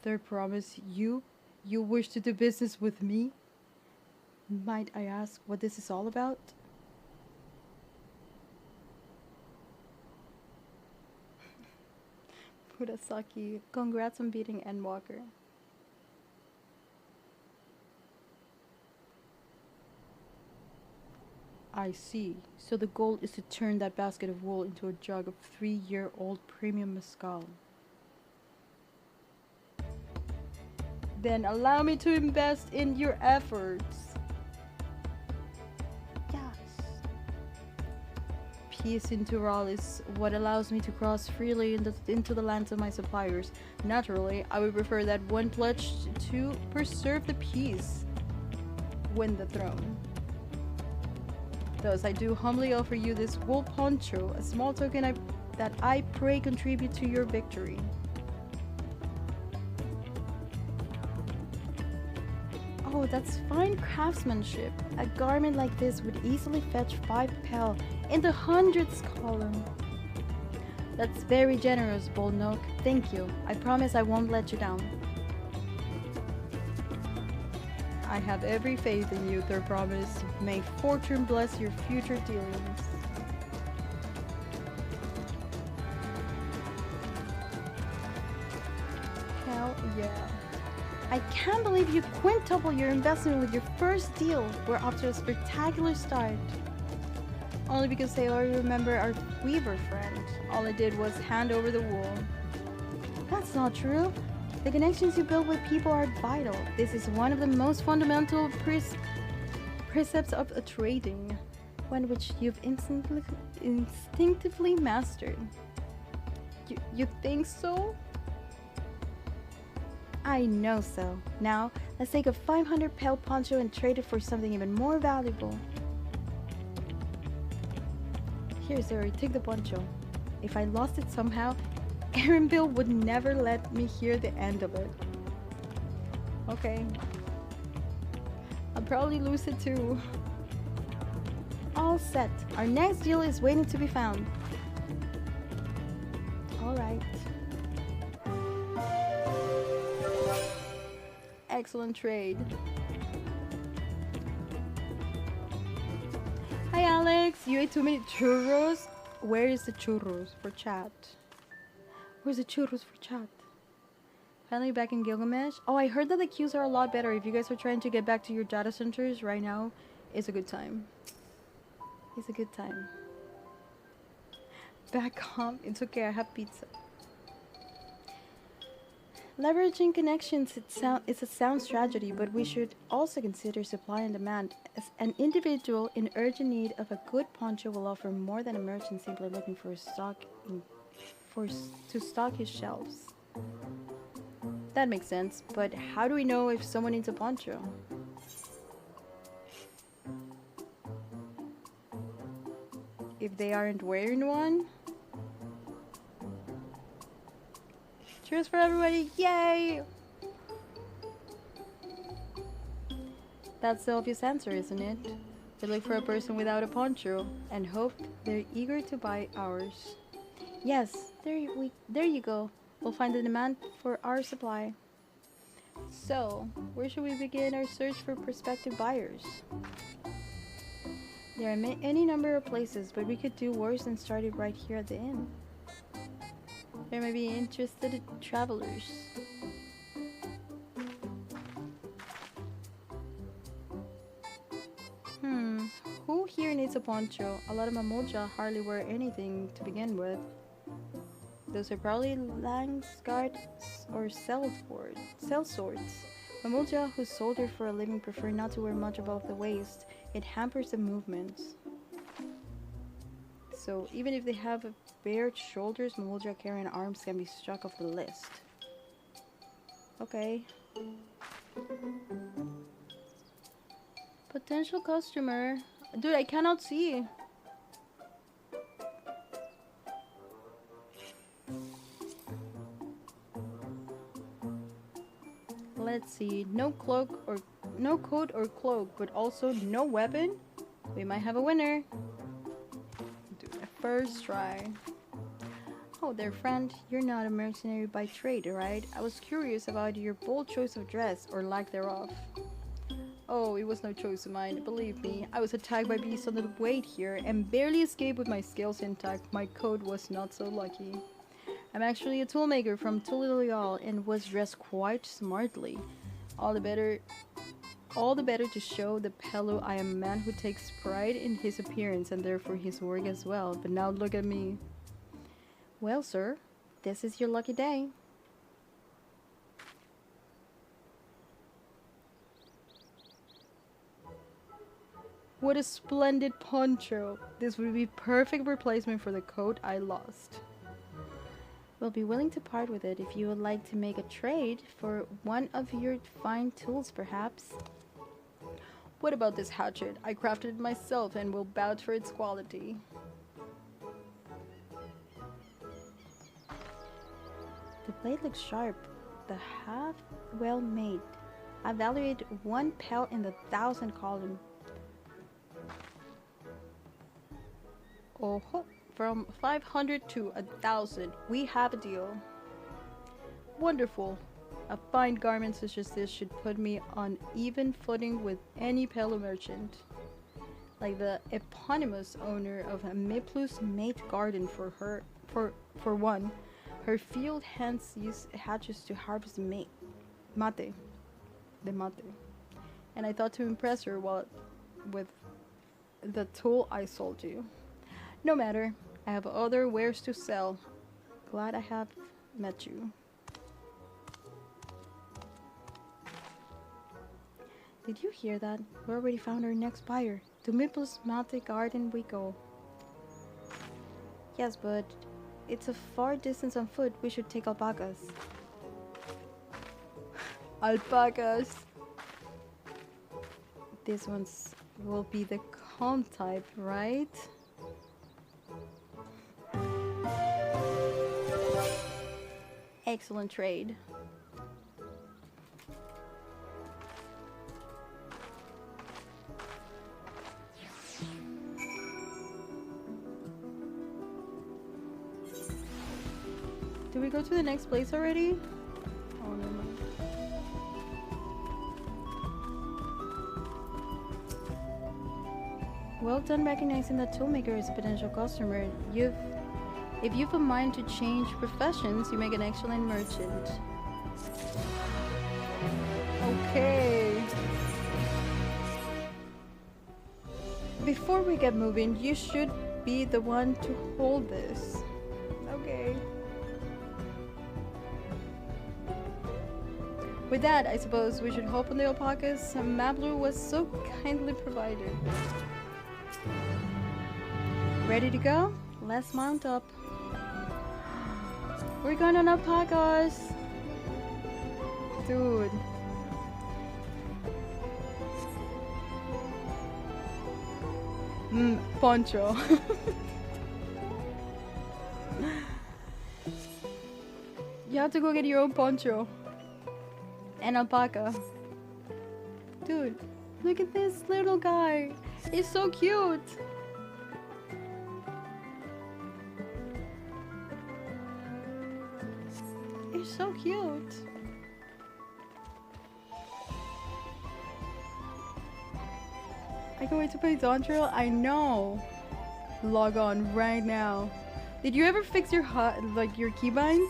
Third promise, you wish to do business with me? Might I ask what this is all about? Murasaki, congrats on beating Endwalker. I see. So the goal is to turn that basket of wool into a jug of 3-year-old premium mezcal. Then allow me to invest in your efforts. Yes. Peace in Tural is what allows me to cross freely into the lands of my suppliers. Naturally, I would prefer that one pledge to preserve the peace, win the throne. Thus, I do humbly offer you this wool poncho, a small token that I pray contribute to your victory. Oh, that's fine craftsmanship. A garment like this would easily fetch 5 pel in the hundreds column. That's very generous, Bolnock. Thank you. I promise I won't let you down. I have every faith in you, Third Promise. May fortune bless your future dealings. Hell yeah. I can't believe you quintupled your investment with your first deal. We're off to a spectacular start. Only because they already remember our weaver friend. All I did was hand over the wool. That's not true. The connections you build with people are vital. This is one of the most fundamental precepts of trading, one which you've instinctively mastered. You think so? I know so. Now, let's take a 500 pel poncho and trade it for something even more valuable. Here, Zuri, take the poncho. If I lost it somehow, Aaron Bill would never let me hear the end of it. Okay. I'll probably lose it too. I'll all set. Our next deal is waiting to be found. Alright. Excellent trade. Hi Alex, you ate too many churros? Where is the churros for chat? Where's the churros for chat? Finally back in Gilgamesh. Oh, I heard that the queues are a lot better. If you guys are trying to get back to your data centers right now, it's a good time. It's a good time. Back home. It's okay, I have pizza. Leveraging connections, it's a sound strategy, but we should also consider supply and demand. As an individual in urgent need of a good poncho will offer more than a merchant simply looking for stock to stock his shelves. That makes sense, but how do we know if someone needs a poncho? If they aren't wearing one? Cheers for everybody! Yay! That's the obvious answer, isn't it? We look for a person without a poncho and hope they're eager to buy ours. Yes, there you go. We'll find the demand for our supply. So, where should we begin our search for prospective buyers? There are any number of places, but we could do worse than start it right here at the inn. There may be interested travelers. Who here needs a poncho? A lot of Mamoja hardly wear anything to begin with. Those are probably Langsguard or sellswords. Mamoja who soldier for a living prefer not to wear much above the waist. It hampers the movements. So even if they have bared shoulders, Mamoja carrying arms can be struck off the list. Okay. Potential customer. Dude, I cannot see. Let's see. No coat or cloak, but also no weapon. We might have a winner. Do the first try. Oh there, friend. You're not a mercenary by trade, right? I was curious about your bold choice of dress, or lack thereof. Oh, it was no choice of mine. Believe me, I was attacked by beasts on the way here and barely escaped with my scales intact. My coat was not so lucky. I'm actually a toolmaker from Tulilial and was dressed quite smartly. All the better to show the Pelu I am a man who takes pride in his appearance and therefore his work as well. But now look at me. Well, sir, this is your lucky day. What a splendid poncho. This would be perfect replacement for the coat I lost. We'll be willing to part with it if you would like to make a trade for one of your fine tools, perhaps. What about this hatchet? I crafted it myself and will vouch for its quality. The blade looks sharp, the half well made. I value it 1 pel in the 1,000 column. Oh, from 500 to 1,000, we have a deal. Wonderful. A fine garment such as this should put me on even footing with any Pelu merchant. Like the eponymous owner of a Miplu's mate garden for one. Her field hands use hatches to harvest mate. The mate. And I thought to impress her with the tool I sold you. No matter, I have other wares to sell. Glad I have met you. Did you hear that? We already found our next buyer. To Miplu's mate garden we go. Yes, but it's a far distance on foot. We should take alpacas. Alpacas! This one's will be the calm type, right? Excellent trade. Did we go to the next place already? Oh, never mind. Well done recognizing that Toolmaker is a potential customer. If you've a mind to change professions, you make an excellent merchant. Okay. Before we get moving, you should be the one to hold this. Okay. With that, I suppose we should hope on the alpacas Mablu was so kindly provided. Ready to go? Let's mount up. We're going on alpacas! Dude. Poncho. You have to go get your own poncho. And alpaca. Dude, look at this little guy. He's so cute. He's so cute. I can't wait to play Dawntrail. I know. Log on right now. Did you ever fix your your keybinds?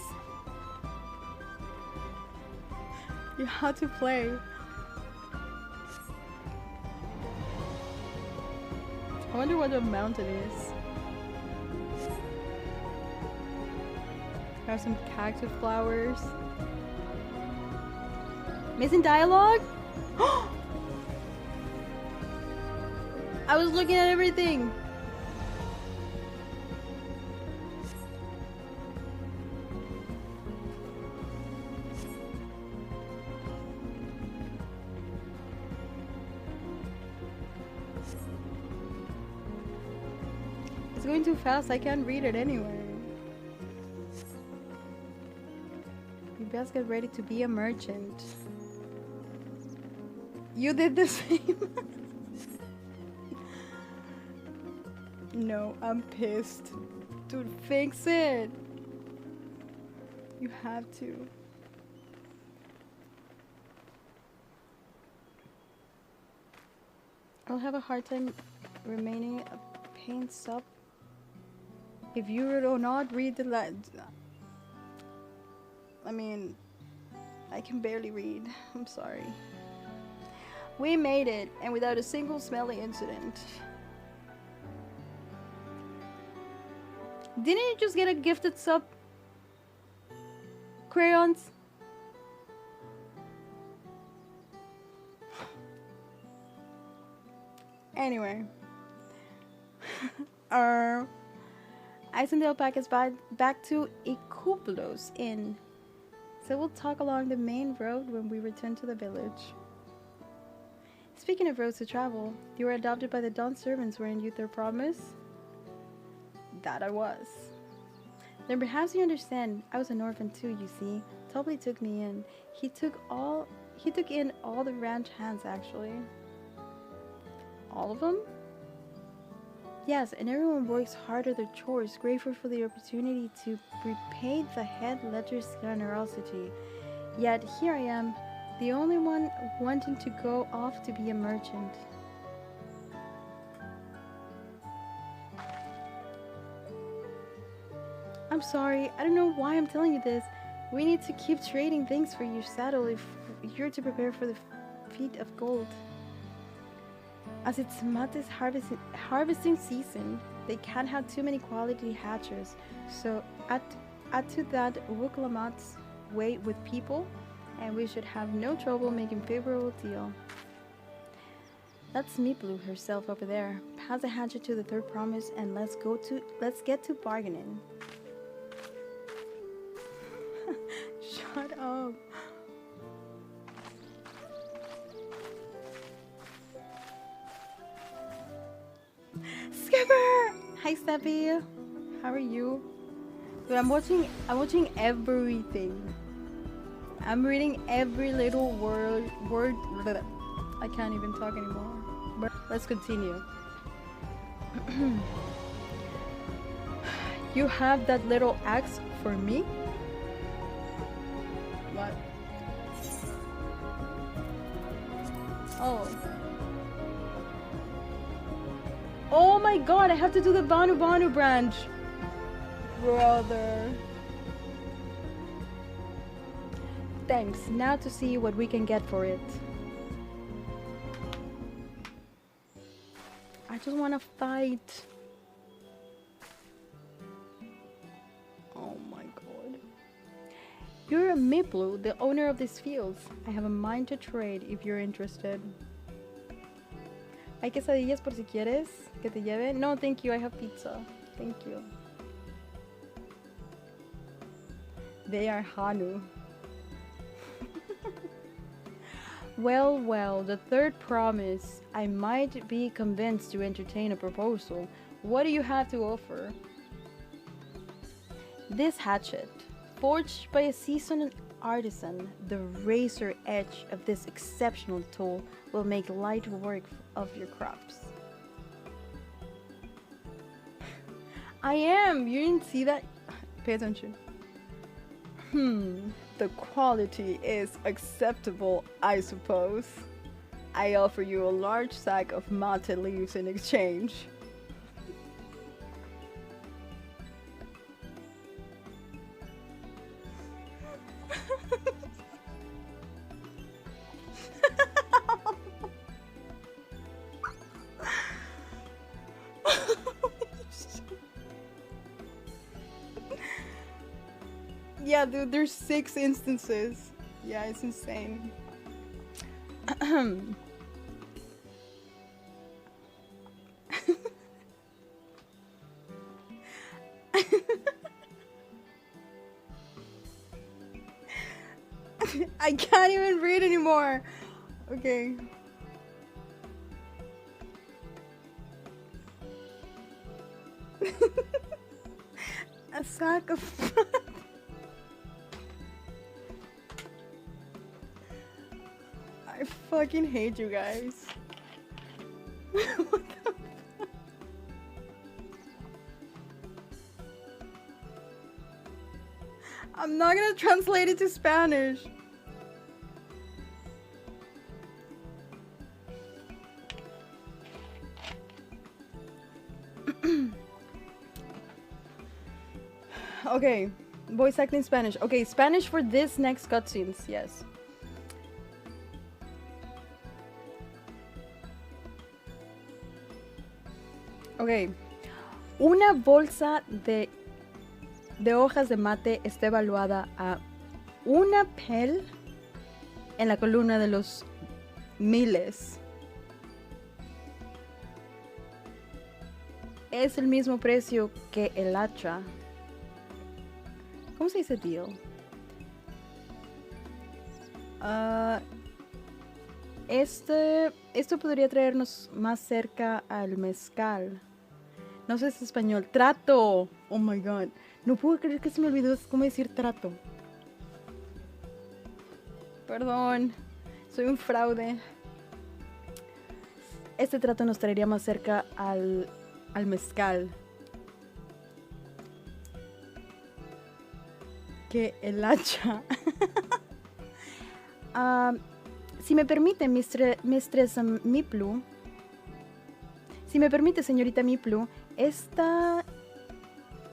You had to play. I wonder what the mountain is. Have some cactus flowers. Missing dialogue? I was looking at everything. It's going too fast. I can't read it anyway. You best get ready to be a merchant. You did the same. No, I'm pissed. Dude, fix it. You have to. I'll have a hard time remaining a paint sub if you do not read the I mean, I can barely read. I'm sorry. We made it, and without a single smelly incident. Didn't you just get a gifted sub? Crayons? Anyway. I sent the alpacas back to Urqopacha's inn. So we'll talk along the main road when we return to the village. Speaking of roads to travel, you were adopted by the Dawn servants, weren't you their promise? That I was. Then perhaps you understand, I was an orphan too, you see. Tobley took me in. He took in all the ranch hands, actually. All of them? Yes, and everyone works hard at their chores, grateful for the opportunity to repay the head ledger's generosity. Yet here I am, the only one wanting to go off to be a merchant. I'm sorry, I don't know why I'm telling you this. We need to keep trading things for your saddle if you're to prepare for the feat of gold. As it's Mate's harvesting season, they can't have too many quality hatchers. So add to that Urqopacha's way with people, and we should have no trouble making favorable deal. That's Miplu herself over there. Pass the hatchet to the third promise, and let's get to bargaining. Shut up. Skipper! Hi Steppy. How are you? Dude, I'm watching everything. I'm reading every little word. I can't even talk anymore. But let's continue. You have that little axe for me? hell? Oh my god, I have to do the Banu Banu branch. Brother. Thanks. Now to see what we can get for it. I just want to fight. Oh my god. You're a Miplu, the owner of these fields. I have a mind to trade if you're interested. Hay quesadillas por si quieres que te lleve. No, thank you. I have pizza. Thank you. They are Hanu. Well, well, the third promise. I might be convinced to entertain a proposal. What do you have to offer? This hatchet, forged by a seasoned artisan, the razor edge of this exceptional tool will make light work of your crops. I am! You didn't see that? Pay attention. The quality is acceptable, I suppose. I offer you a large sack of mate leaves in exchange. Yeah, dude, there's 6 instances. Yeah, it's insane. I can't even read anymore. Okay. A sack of... I fucking hate you guys. What the fuck? I'm not gonna translate it to Spanish. Okay, voice acting Spanish. Okay, Spanish for this next cutscenes, yes. Ok, una bolsa de hojas de mate está evaluada a una pel en la columna de los miles. Es el mismo precio que el hacha. ¿Cómo se dice tío? Esto podría traernos más cerca al mezcal. No sé si es español. ¡Trato! Oh my god. No puedo creer que se me olvidó cómo decir trato. Perdón. Soy un fraude. Este trato nos traería más cerca al mezcal que el hacha. Si me permite, mistress Miplu. Si me permite, señorita Miplu, esta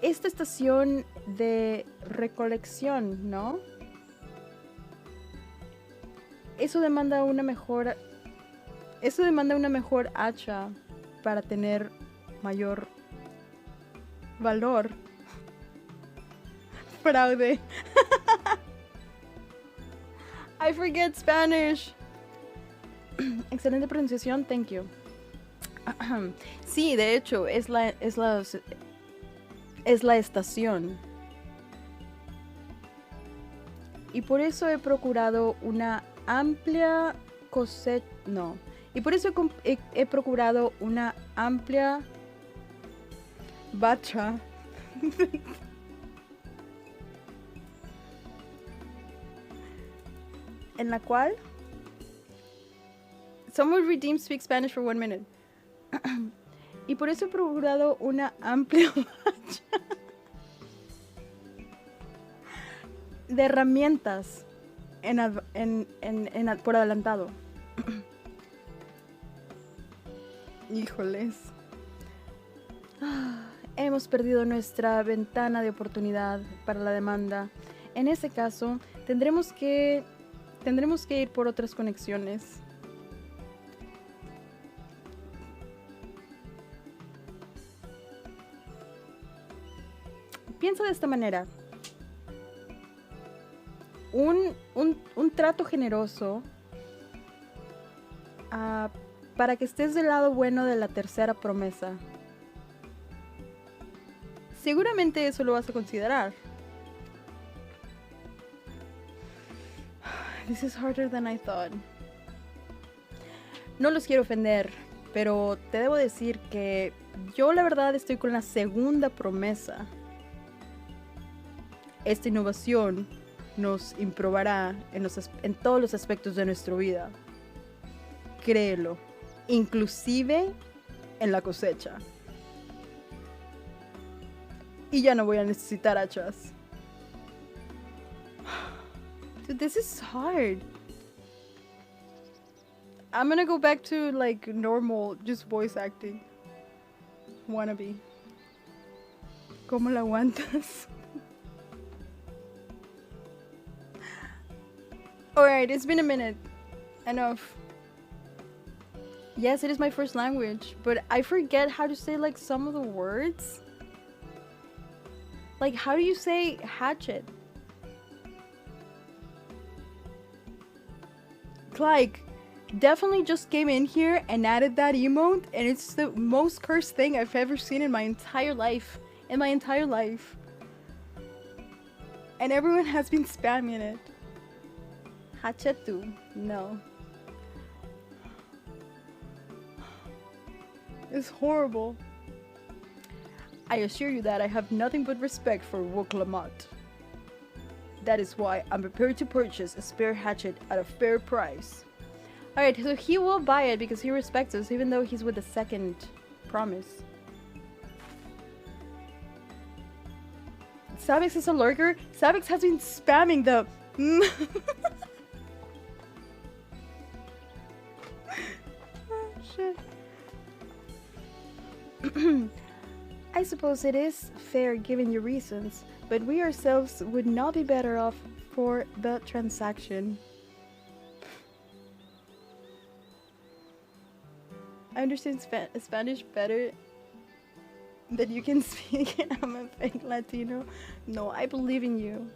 estación de recolección, ¿no? Eso demanda una mejor hacha para tener mayor valor. Fraude. I forget Spanish. Excelente pronunciación, thank you. Sí, de hecho, es la estación. Y por eso he procurado una amplia cosecha. No. Y por eso he procurado una amplia bacha en la cual someone redeem speak Spanish for 1 minute. Y por eso he procurado una amplia bacha de herramientas por adelantado. Híjoles. Hemos perdido nuestra ventana de oportunidad para la demanda. En ese caso, tendremos que ir por otras conexiones. Piensa de esta manera. Un trato generoso para que estés del lado bueno de la tercera promesa. Seguramente eso lo vas a considerar. This is harder than I thought. No los quiero ofender, pero te debo decir que yo la verdad estoy con la segunda promesa. Esta innovación nos improbará en todos los aspectos de nuestra vida. Créelo, inclusive en la cosecha. Y ya no voy a necesitar hachas. Dude, this is hard. I'm gonna go back to like normal, just voice acting. Wannabe. ¿Cómo la aguantas? Alright, it's been a minute. Enough. Yes, it is my first language, but I forget how to say like some of the words. Like, how do you say hatchet? Like, definitely just came in here and added that emote, and it's the most cursed thing I've ever seen in my entire life. And everyone has been spamming it. Hachetu. No. It's horrible. I assure you that I have nothing but respect for Urqopacha. That is why I'm prepared to purchase a spare hatchet at a fair price. Alright, so he will buy it because he respects us, even though he's with the second promise. Savix is a lurker. Savix has been spamming the... Oh, shit. I suppose it is fair given your reasons, but we ourselves would not be better off for the transaction. I understand Spanish better than you can speak. I'm a fake Latino. No, I believe in you.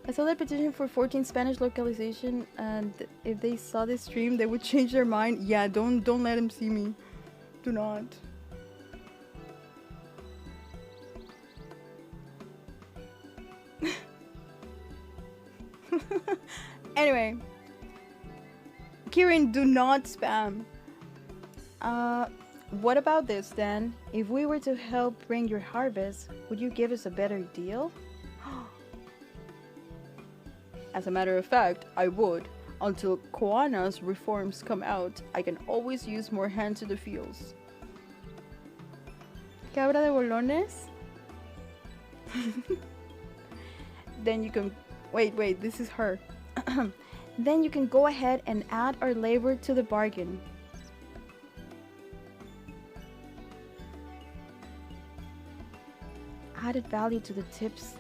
I saw that petition for 14 Spanish localization, and if they saw this stream, they would change their mind. Yeah, don't let them see me. Do not. Anyway, Kieran, do not spam. What about this then? If we were to help bring your harvest, would you give us a better deal? As a matter of fact, I would. Until Koana's reforms come out, I can always use more hands to the fields. Cabra de bolones? Then you can... Wait, this is her. Then you can go ahead and add our labor to the bargain. Added value to tips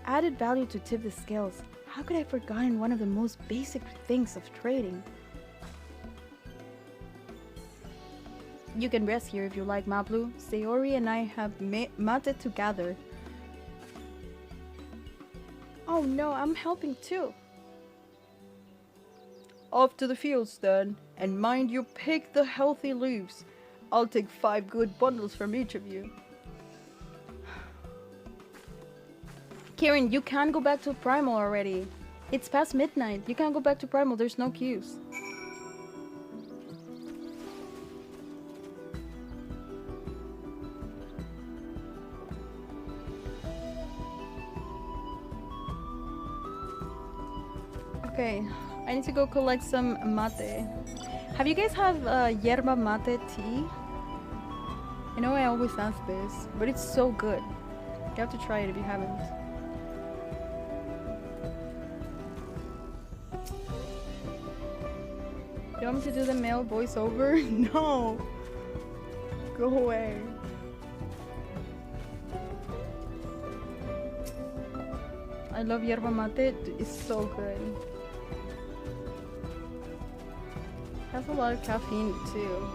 the scales. How could I have forgotten one of the most basic things of trading? You can rest here if you like, Mablu. Sayori and I have matted together. Oh no, I'm helping too. Off to the fields then, and mind you pick the healthy leaves. I'll take 5 good bundles from each of you. Kieran, you can't go back to Primal already. It's past midnight. You can't go back to Primal. There's no queues. Okay, I need to go collect some mate. Have you guys have yerba mate tea? I know I always ask this, but it's so good. You have to try it if you haven't. You want me to do the male voiceover? No! Go away. I love yerba mate. It's so good. Has a lot of caffeine too.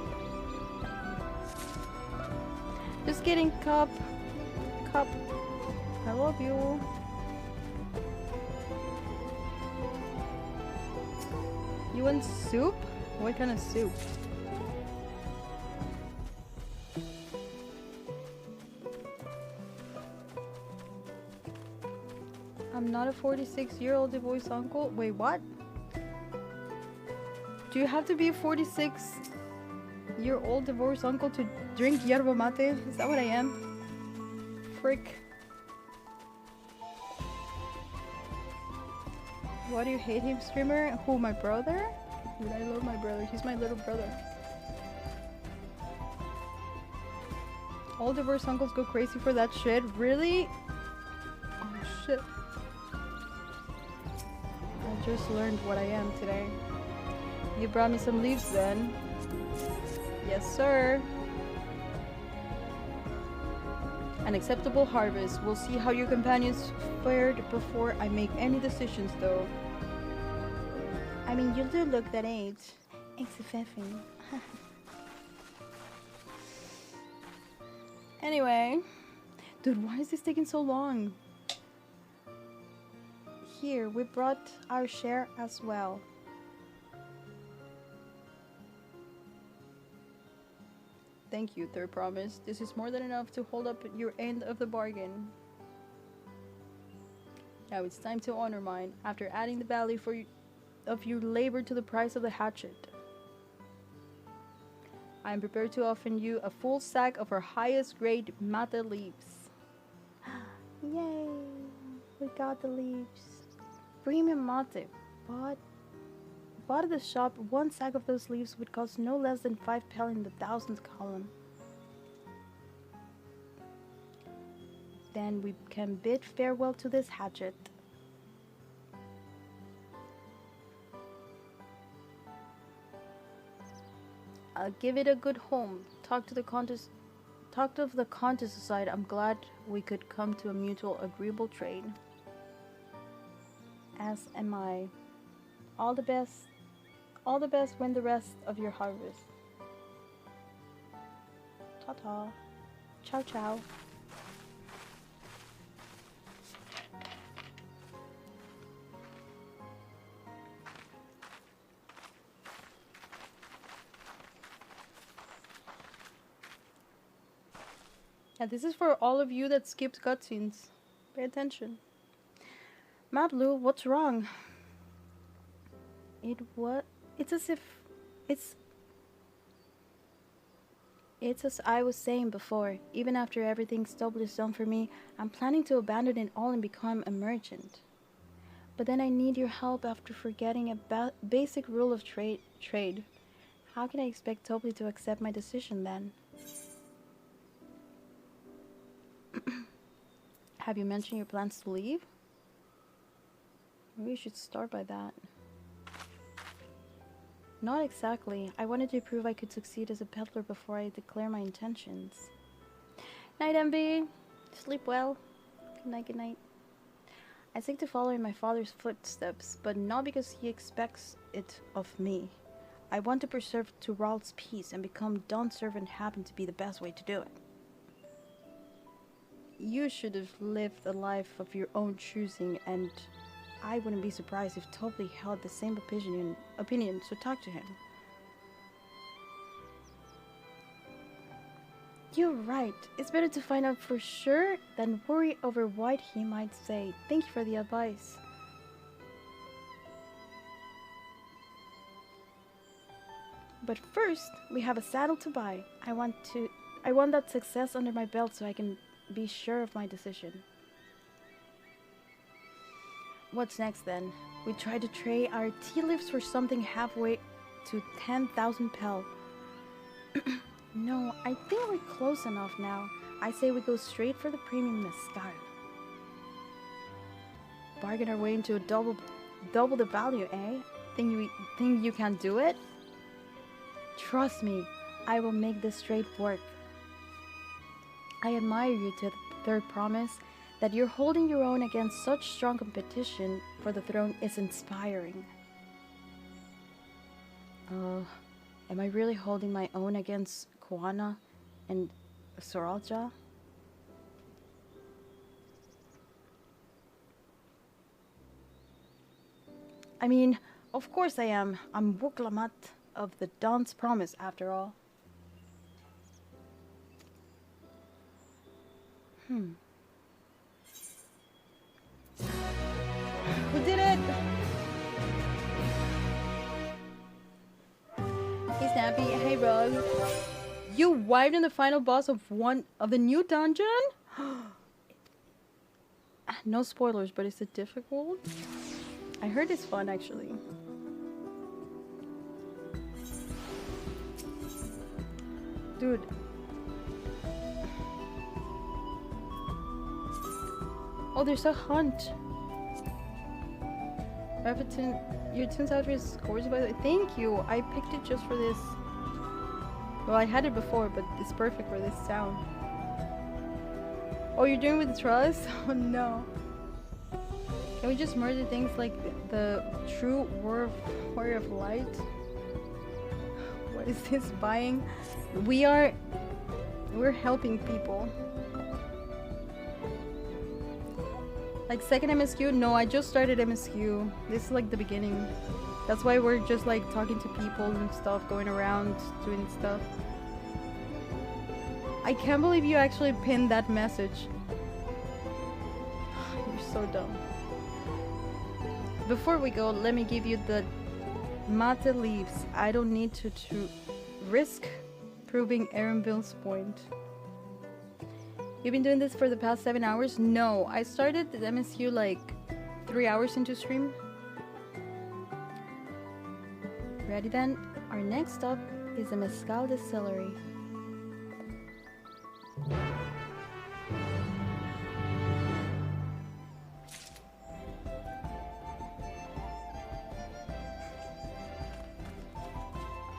Just kidding, Cup. Cup. I love you. You want soup? What kind of soup? I'm not a 46-year-old divorced uncle. Wait, what? Do you have to be a 46-year-old divorced uncle to drink yerba mate? Is that what I am? Frick. Why do you hate him, streamer? Who, my brother? Dude, I love my brother. He's my little brother. All divorced uncles go crazy for that shit. Really? Oh shit. I just learned what I am today. You brought me some leaves then. Yes, sir. An acceptable harvest. We'll see how your companions fared before I make any decisions, though. I mean, you do look that age. XFF. Anyway. Dude, why is this taking so long? Here, we brought our share as well. Thank you, Third Promise. This is more than enough to hold up your end of the bargain. Now it's time to honor mine, after adding the value of your labor to the price of the hatchet. I am prepared to offer you a full sack of our highest grade mate leaves. Yay! We got the leaves. Premium mate. Bought at the shop, one sack of those leaves would cost no less than 5 pel in the thousandth column. Then we can bid farewell to this hatchet. I'll give it a good home. Talked of the contest aside, I'm glad we could come to a mutual agreeable trade. As am I. All the best when the rest of your harvest. Ta-ta. Ciao ciao. Yeah, this is for all of you that skipped cutscenes. Pay attention. Mablu, what's wrong? It's as I was saying before. Even after everything Stubble has done for me, I'm planning to abandon it all and become a merchant. But then I need your help after forgetting a basic rule of trade. How can I expect Tobley to accept my decision then? Have you mentioned your plans to leave? Maybe you should start by that. Not exactly. I wanted to prove I could succeed as a peddler before I declare my intentions. Night, MB. Sleep well. Good night, good night. I seek to follow in my father's footsteps, but not because he expects it of me. I want to preserve Tural's peace, and become Dawn's servant happened to be the best way to do it. You should have lived a life of your own choosing, and I wouldn't be surprised if Tobley held the same opinion, so talk to him. You're right. It's better to find out for sure than worry over what he might say. Thank you for the advice. But first, we have a saddle to buy. I want that success under my belt so I can be sure of my decision. What's next then? We try to trade our tea leaves for something halfway to 10,000 pel. No, I think we're close enough now. I say we go straight for the premium mezcal. Bargain our way into a double the value, eh? Think you can do it? Trust me, I will make this trade work. I admire you to the third promise. That you're holding your own against such strong competition for the throne is inspiring. Am I really holding my own against Koana and Soralja? I mean, of course I am. I'm Urqopacha of the Dawn's Promise, after all. We did it! Hey Snappy, hey Rug. You wiped in the final boss of one of the new dungeon? No spoilers, but is it difficult? I heard it's fun actually. Dude. Oh, there's a hunt. Your tune's outfit is gorgeous, by the way. Thank you. I picked it just for this. Well, I had it before, but it's perfect for this sound. Oh, you're doing with trust? Oh no. Can we just murder things like the true warrior of light? What is this buying? We're helping people. Like second MSQ? No, I just started MSQ. This is like the beginning. That's why we're just like talking to people and stuff, going around doing stuff. I can't believe you actually pinned that message. You're so dumb. Before we go, let me give you the mate leaves. I don't need to risk proving Erenville's point. You've been doing this for the past 7 hours? No, I started the MSQ like 3 hours into stream. Ready then? Our next stop is the Mezcal Distillery.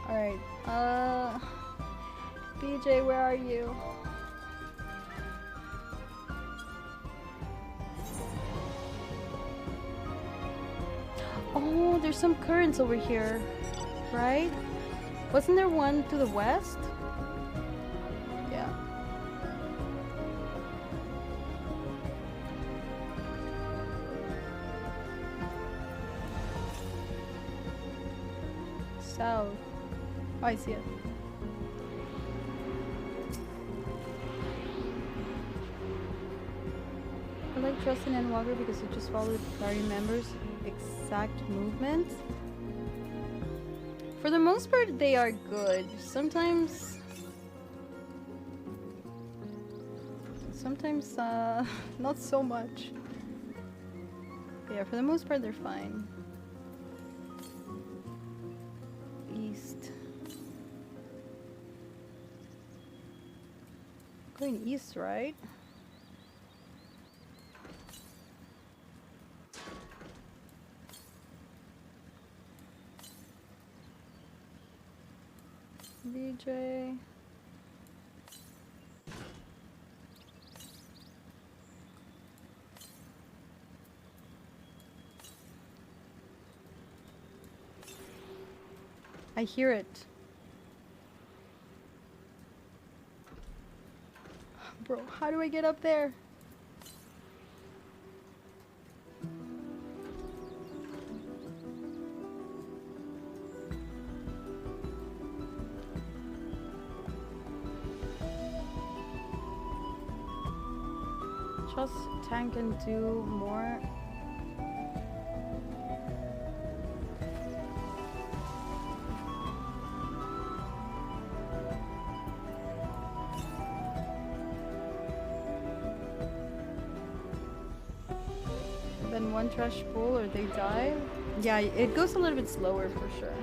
Alright, BJ, where are you? Oh, there's some currents over here, right? Wasn't there one to the west? Yeah. South. Oh, I see it. I like trusting Endwalker because it just follows the party members' exact movements. For the most part, they are good. Sometimes, not so much. But yeah, for the most part, they're fine. East. Going east, right? DJ. I hear it. Bro, how do I get up there? Just tank and do more. Then one trash pull or they die. Yeah, it goes a little bit slower for sure.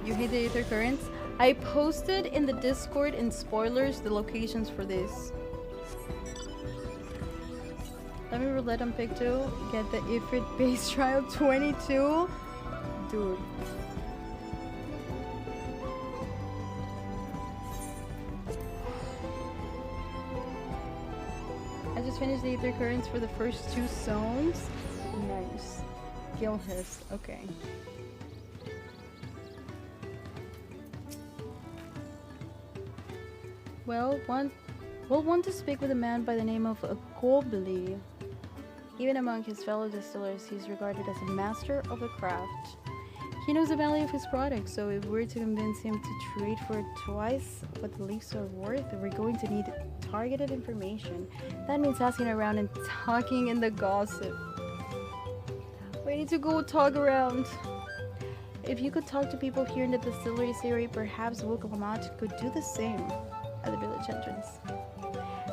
You hate the Aether Currents? I posted in the Discord in spoilers the locations for this. Let me roulette on pick 2. Get the Ifrit base trial 22. Dude. finish the ether currents for the first 2 zones. Nice. Gilhist. Okay. Well, we'll want to speak with a man by the name of Urqopacha. Even among his fellow distillers, he's regarded as a master of the craft. He knows the value of his product, so if we're to convince him to trade for twice what the leaves are worth, we're going to need targeted information. That means asking around and talking in the gossip. We need to go talk around. If you could talk to people here in the distillery area, perhaps Urqopacha could do the same at the village entrance.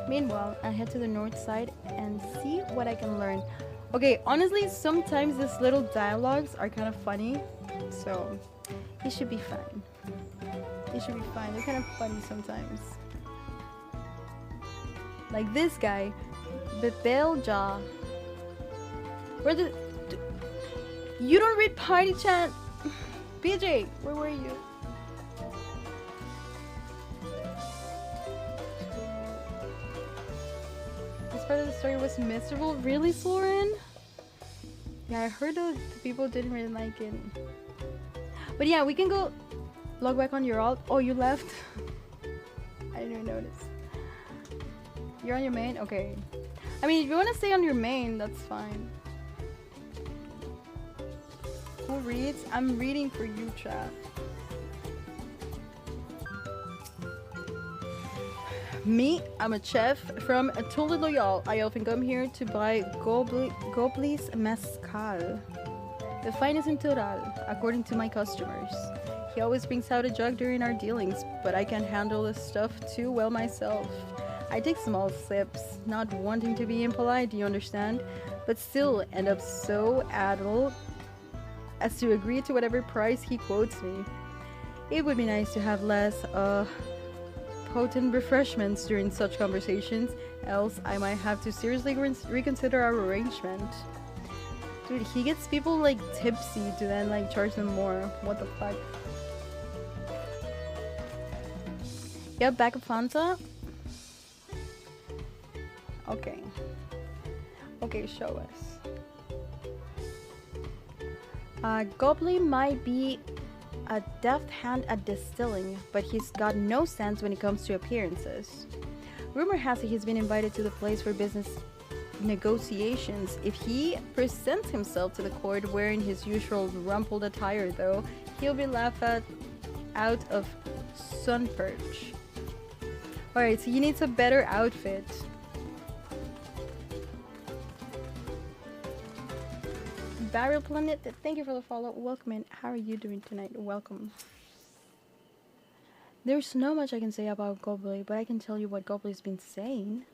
Meanwhile, I'll head to the north side and see what I can learn. Okay, honestly, sometimes these little dialogues are kind of funny, so it should be fine. It should be fine. They're kind of funny sometimes. Like this guy, Bebelja. Where the... You don't read party chat! BJ, where were you? This part of the story was miserable. Really, Soren? Yeah, I heard the people didn't really like it. But yeah, we can go log back on your alt. Oh, you left? I didn't even notice. You're on your main? Okay. I mean, if you want to stay on your main, that's fine. Who reads? I'm reading for you, chat. Me, I'm a chef from Tule Loyal. I often come here to buy Goblis Mezcal, the finest in Toral, according to my customers. He always brings out a jug during our dealings, but I can't handle this stuff too well myself. I take small sips, not wanting to be impolite, you understand? But still end up so addled as to agree to whatever price he quotes me. It would be nice to have less, potent refreshments during such conversations, else I might have to seriously reconsider our arrangement. Dude, he gets people like tipsy to then like charge them more. What the fuck? Yep, back of Fanta. Okay. Okay, show us. Goblin might be a deft hand at distilling, but he's got no sense when it comes to appearances. Rumor has it he's been invited to the place for business negotiations. If he presents himself to the court wearing his usual rumpled attire, though, he'll be laughed out of sun perch. Alright, so he needs a better outfit. Barrel Planet, thank you for the follow. Welcome in. How are you doing tonight? Welcome. There's not much I can say about Goblin, but I can tell you what Goblin's been saying.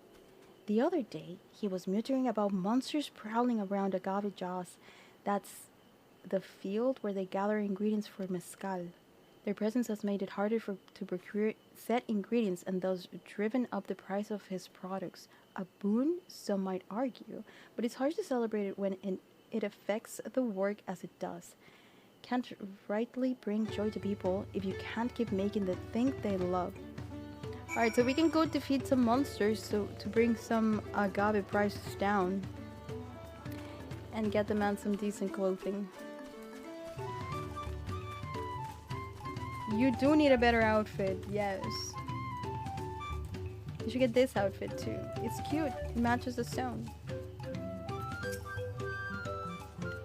The other day, he was muttering about monsters prowling around agave jaws. That's the field where they gather ingredients for mezcal. Their presence has made it harder to procure set ingredients and thus driven up the price of his products. A boon, some might argue, but it's hard to celebrate it when it affects the work as it does. Can't rightly bring joy to people if you can't keep making the thing they love. Alright, so we can go defeat some monsters to bring some agave prices down. And get the man some decent clothing. You do need a better outfit, yes. You should get this outfit too. It's cute, it matches the stone.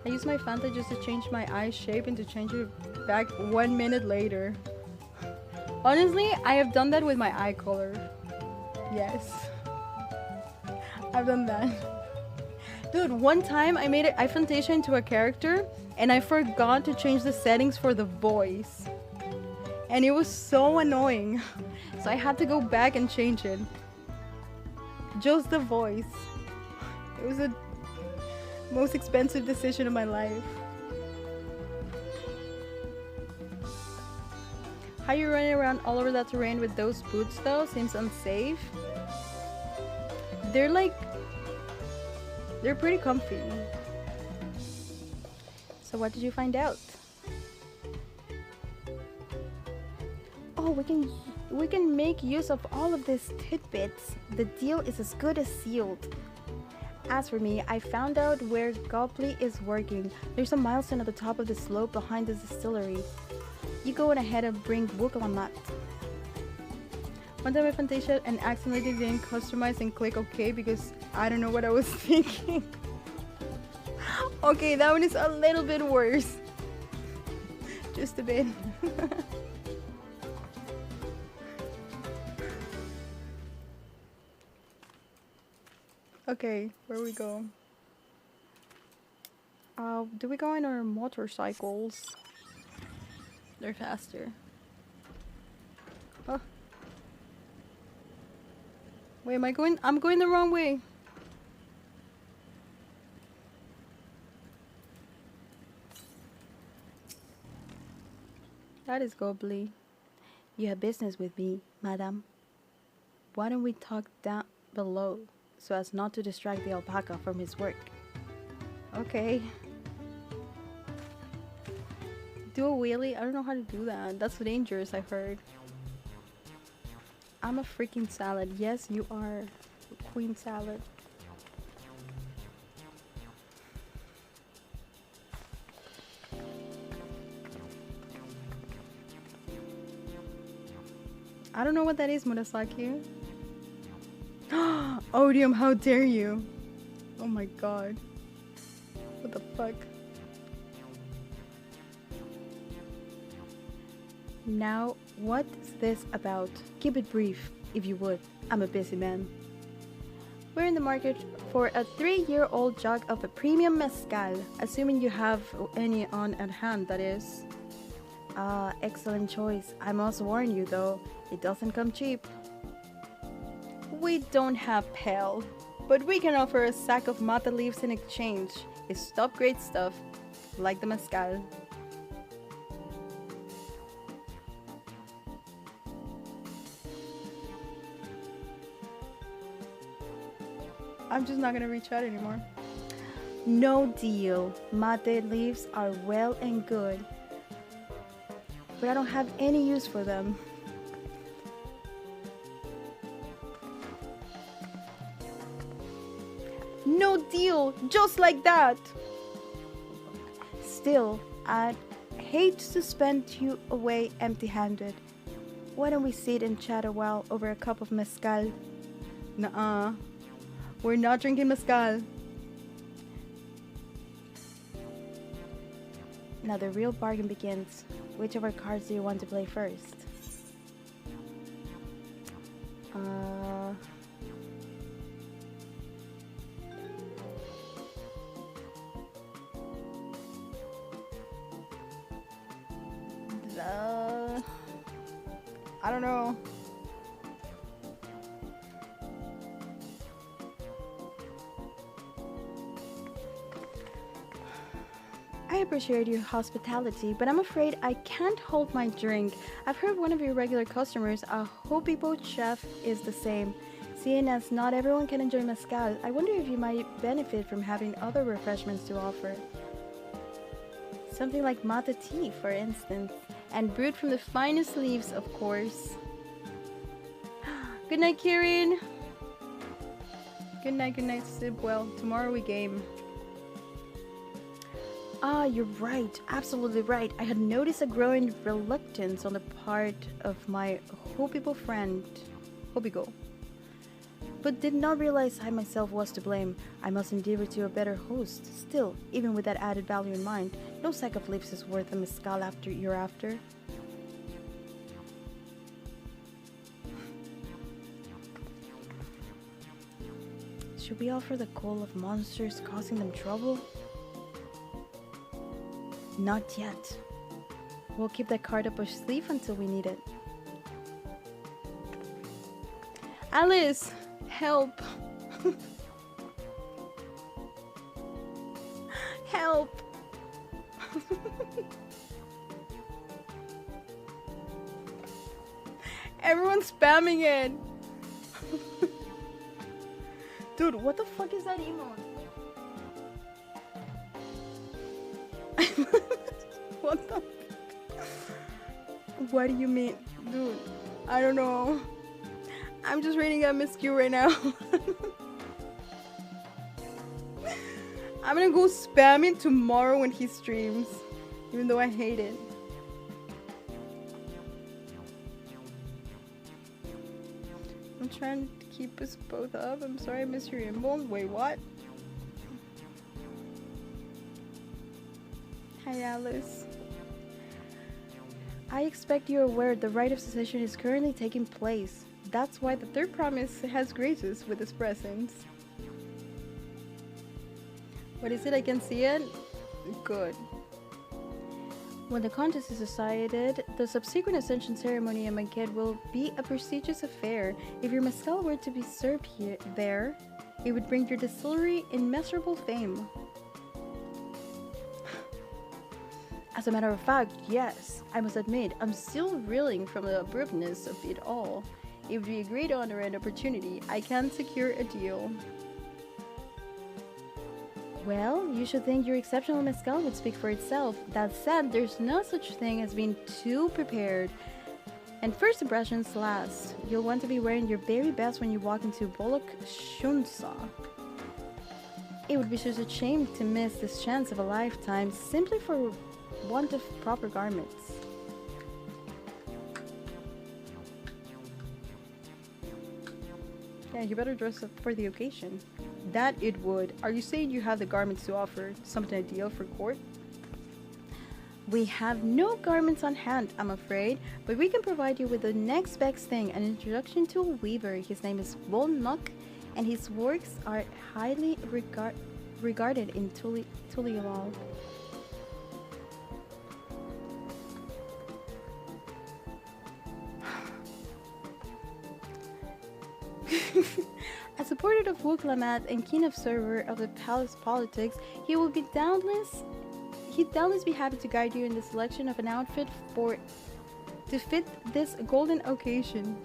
I use my Fanta just to change my eye shape and to change it back 1 minute later. Honestly, I have done that with my eye color. Yes. I've done that. Dude, one time I made eye foundation into a character and I forgot to change the settings for the voice. And it was so annoying. So I had to go back and change it. Just the voice. It was the most expensive decision of my life. How you running around all over that terrain with those boots though seems unsafe. They're pretty comfy. So what did you find out? Oh, we can make use of all of these tidbits. The deal is as good as sealed. As for me, I found out where Gobley is working. There's a milestone at the top of the slope behind the distillery. You go on ahead and bring Urqopacha. One time I Fantasia and accidentally didn't customize and click OK because I don't know what I was thinking. Okay, that one is a little bit worse. Just a bit. Okay, where we go? Do we go in our motorcycles? They're faster. Oh. Wait, am I going? I'm going the wrong way. That is Gobley. You have business with me, madam. Why don't we talk down below so as not to distract the alpaca from his work? Okay. Do a wheelie? I don't know how to do that. That's dangerous, I've heard. I'm a freaking salad. Yes, you are. Queen salad. I don't know what that is, Murasaki. Odium, how dare you? Oh my god. What the fuck? Now, what's this about? Keep it brief, if you would. I'm a busy man. We're in the market for a 3-year-old jug of a premium mezcal, assuming you have any on at hand, that is. Ah, excellent choice. I must warn you though, it doesn't come cheap. We don't have Pelu, but we can offer a sack of mata leaves in exchange. It's top-grade stuff, like the mezcal. I'm just not gonna reach out anymore. No deal. Mate leaves are well and good, but I don't have any use for them. No deal, just like that. Still, I'd hate to spend you away empty-handed. Why don't we sit and chat a while over a cup of mezcal? Nuh-uh. We're not drinking mezcal. Now the real bargain begins. Which of our cards do you want to play first? I don't know. I appreciate your hospitality, but I'm afraid I can't hold my drink. I've heard one of your regular customers, a Hopi boat chef, is the same. Seeing as not everyone can enjoy mezcal, I wonder if you might benefit from having other refreshments to offer. Something like mata tea, for instance, and brewed from the finest leaves, of course. Good night, Kirin. Good night, sleep well. Tomorrow we game. Ah, you're right. Absolutely right. I had noticed a growing reluctance on the part of my Hopigo friend, Hopigo, but did not realize I myself was to blame. I must endeavor to a better host. Still, even with that added value in mind, no sack of lips is worth a mezcal after you're after. Should we offer the call of monsters causing them trouble? Not yet. We'll keep that card up our sleeve until we need it. Alice! Help! Help! Everyone's spamming it! Dude, what the fuck is that emote? What the? What do you mean? Dude, I don't know. I'm just reading MSQ right now. I'm gonna go spam it tomorrow when he streams. Even though I hate it. I'm trying to keep us both up. I'm sorry I missed your inbox. Wait, what? Hi, Alice. I expect you're aware the rite of succession is currently taking place. That's why the third promise has graced us with his presence. What is it? I can see it? Good. When the contest is decided, the subsequent ascension ceremony and banquet will be a prestigious affair. If your mezcal were to be served there, it would bring your distillery immeasurable fame. As a matter of fact, yes, I must admit, I'm still reeling from the abruptness of it all. If we agreed on an opportunity, I can secure a deal. Well, you should think your exceptional mezcal would speak for itself. That said, there's no such thing as being too prepared. And first impressions last. You'll want to be wearing your very best when you walk into Bolok Shunsa. It would be such a shame to miss this chance of a lifetime simply for want of proper garments. Yeah, you better dress up for the occasion. That it would. Are you saying you have the garments to offer? Something ideal for court? We have no garments on hand, I'm afraid, but we can provide you with the next best thing, an introduction to a weaver. His name is Volnok, and his works are highly regarded in Tuliolal. As a portrait of Wuklamat and keen observer of the palace politics, he will be doubtless be happy to guide you in the selection of an outfit to fit this golden occasion.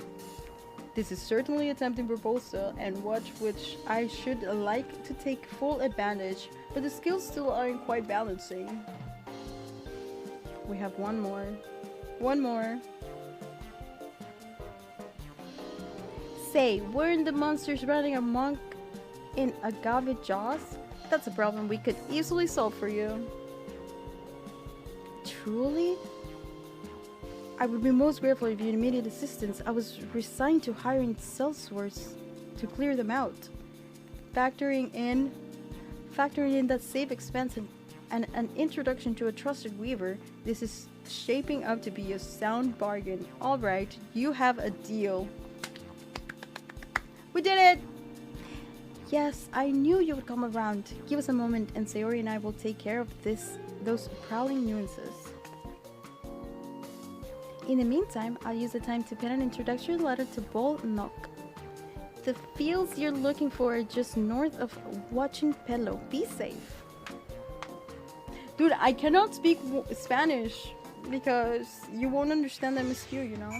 This is certainly a tempting proposal and one which I should like to take full advantage, but the skills still aren't quite balancing. We have one more. One more. Say, weren't the monsters running amok in agave jaws? That's a problem we could easily solve for you. Truly? I would be most grateful if you immediate assistance. I was resigned to hiring sellswords to clear them out. Factoring in that safe expense and an introduction to a trusted weaver, this is shaping up to be a sound bargain. Alright, you have a deal. We did it! Yes, I knew you would come around. Give us a moment and Sayori and I will take care of those prowling nuances. In the meantime, I'll use the time to pen an introductory letter to Volnok. The fields you're looking for are just north of Watching Pelu. Be safe. Dude, I cannot speak Spanish because you won't understand the MSQ, you know?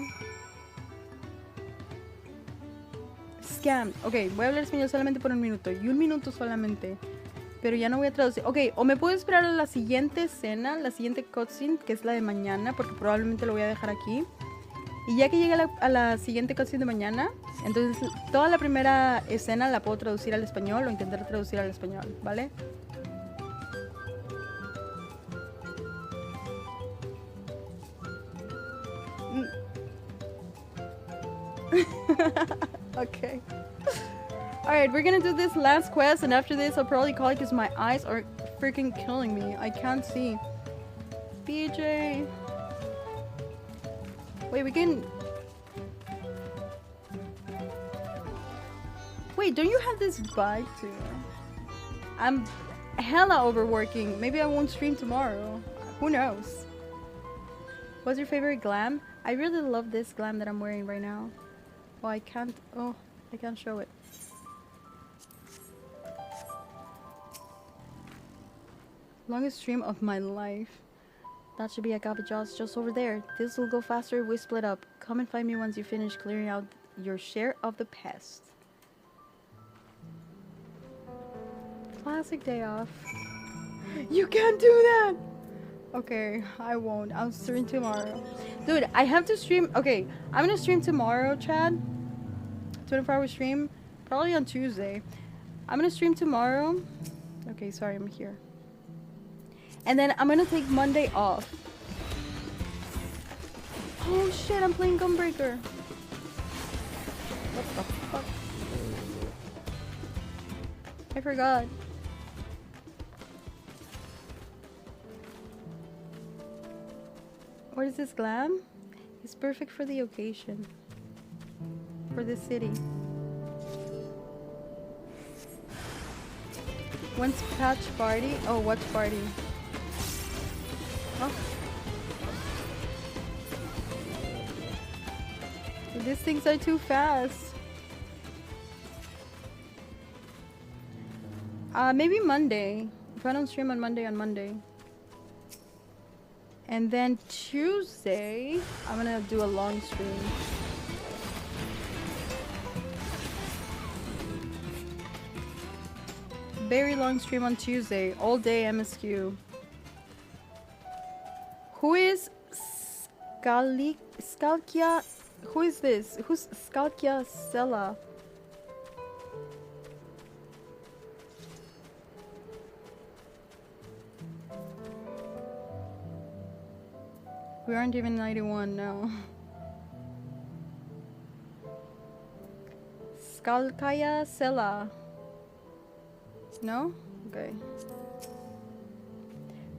Scam. Ok, voy a hablar español solamente por un minuto. Y un minuto solamente. Pero ya no voy a traducir. Ok, o me puedo esperar a la siguiente escena, la siguiente cutscene, que es la de mañana, porque probablemente lo voy a dejar aquí. Y ya que llegue a la siguiente cutscene de mañana, entonces toda la primera escena la puedo traducir al español o intentar traducir al español, ¿vale? Okay. Alright, we're gonna do this last quest, and after this I'll probably call it because my eyes are freaking killing me. I can't see. BJ. Wait, we can... Wait, don't you have this bike too? I'm hella overworking. Maybe I won't stream tomorrow. Who knows? What's your favorite glam? I really love this glam that I'm wearing right now. Oh, I can't show it. Longest stream of my life. That should be Agave Jaws just over there. This will go faster if we split up. Come and find me once you finish clearing out your share of the pest. Classic day off. You can't do that! Okay, I won't. I'll stream tomorrow. Dude, I have to stream. Okay, I'm gonna stream tomorrow, Chad. 24-hour stream. Probably on Tuesday. I'm gonna stream tomorrow. Okay, sorry, I'm here. And then I'm gonna take Monday off. Oh shit, I'm playing Gunbreaker. What the fuck? I forgot. What is this glam? It's perfect for the occasion. For the city. When's patch party? Oh, watch party. Oh. These things are too fast. Maybe Monday. If I don't stream on Monday. And then Tuesday, I'm gonna do a long stream. Very long stream on Tuesday. All day MSQ. Who is Skalkia? Who is this? Who's Skalkia Sella? We aren't even 91 now. Skalkaya Sella. No? Okay.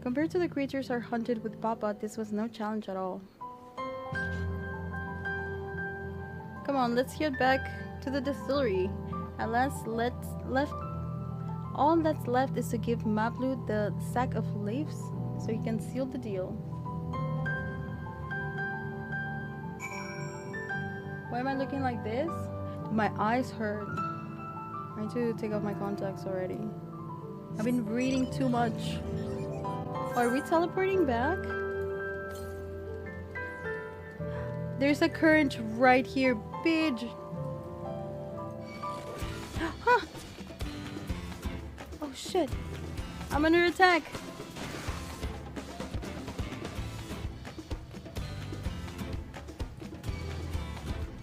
Compared to the creatures are hunted with Papa, this was no challenge at all. Come on, let's get back to the distillery. At last, all that's left is to give Mablu the sack of leaves so he can seal the deal. Why am I looking like this? My eyes hurt. I need to take off my contacts already. I've been reading too much. Are we teleporting back? There's a current right here, bitch. Huh. Oh shit. I'm under attack.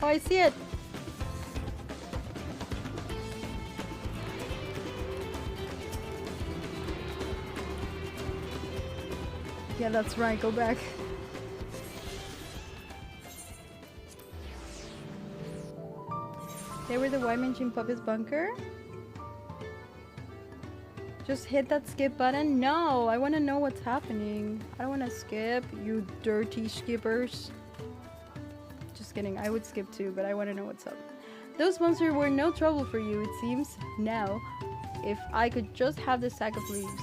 Oh, I see it. Yeah, that's right. Go back. They were the Wyman Jim Puppet's bunker? Just hit that skip button? No, I want to know what's happening. I don't want to skip, you dirty skippers. Just kidding, I would skip too, but I want to know what's up. Those monsters were no trouble for you, it seems. Now, if I could just have the sack of leaves.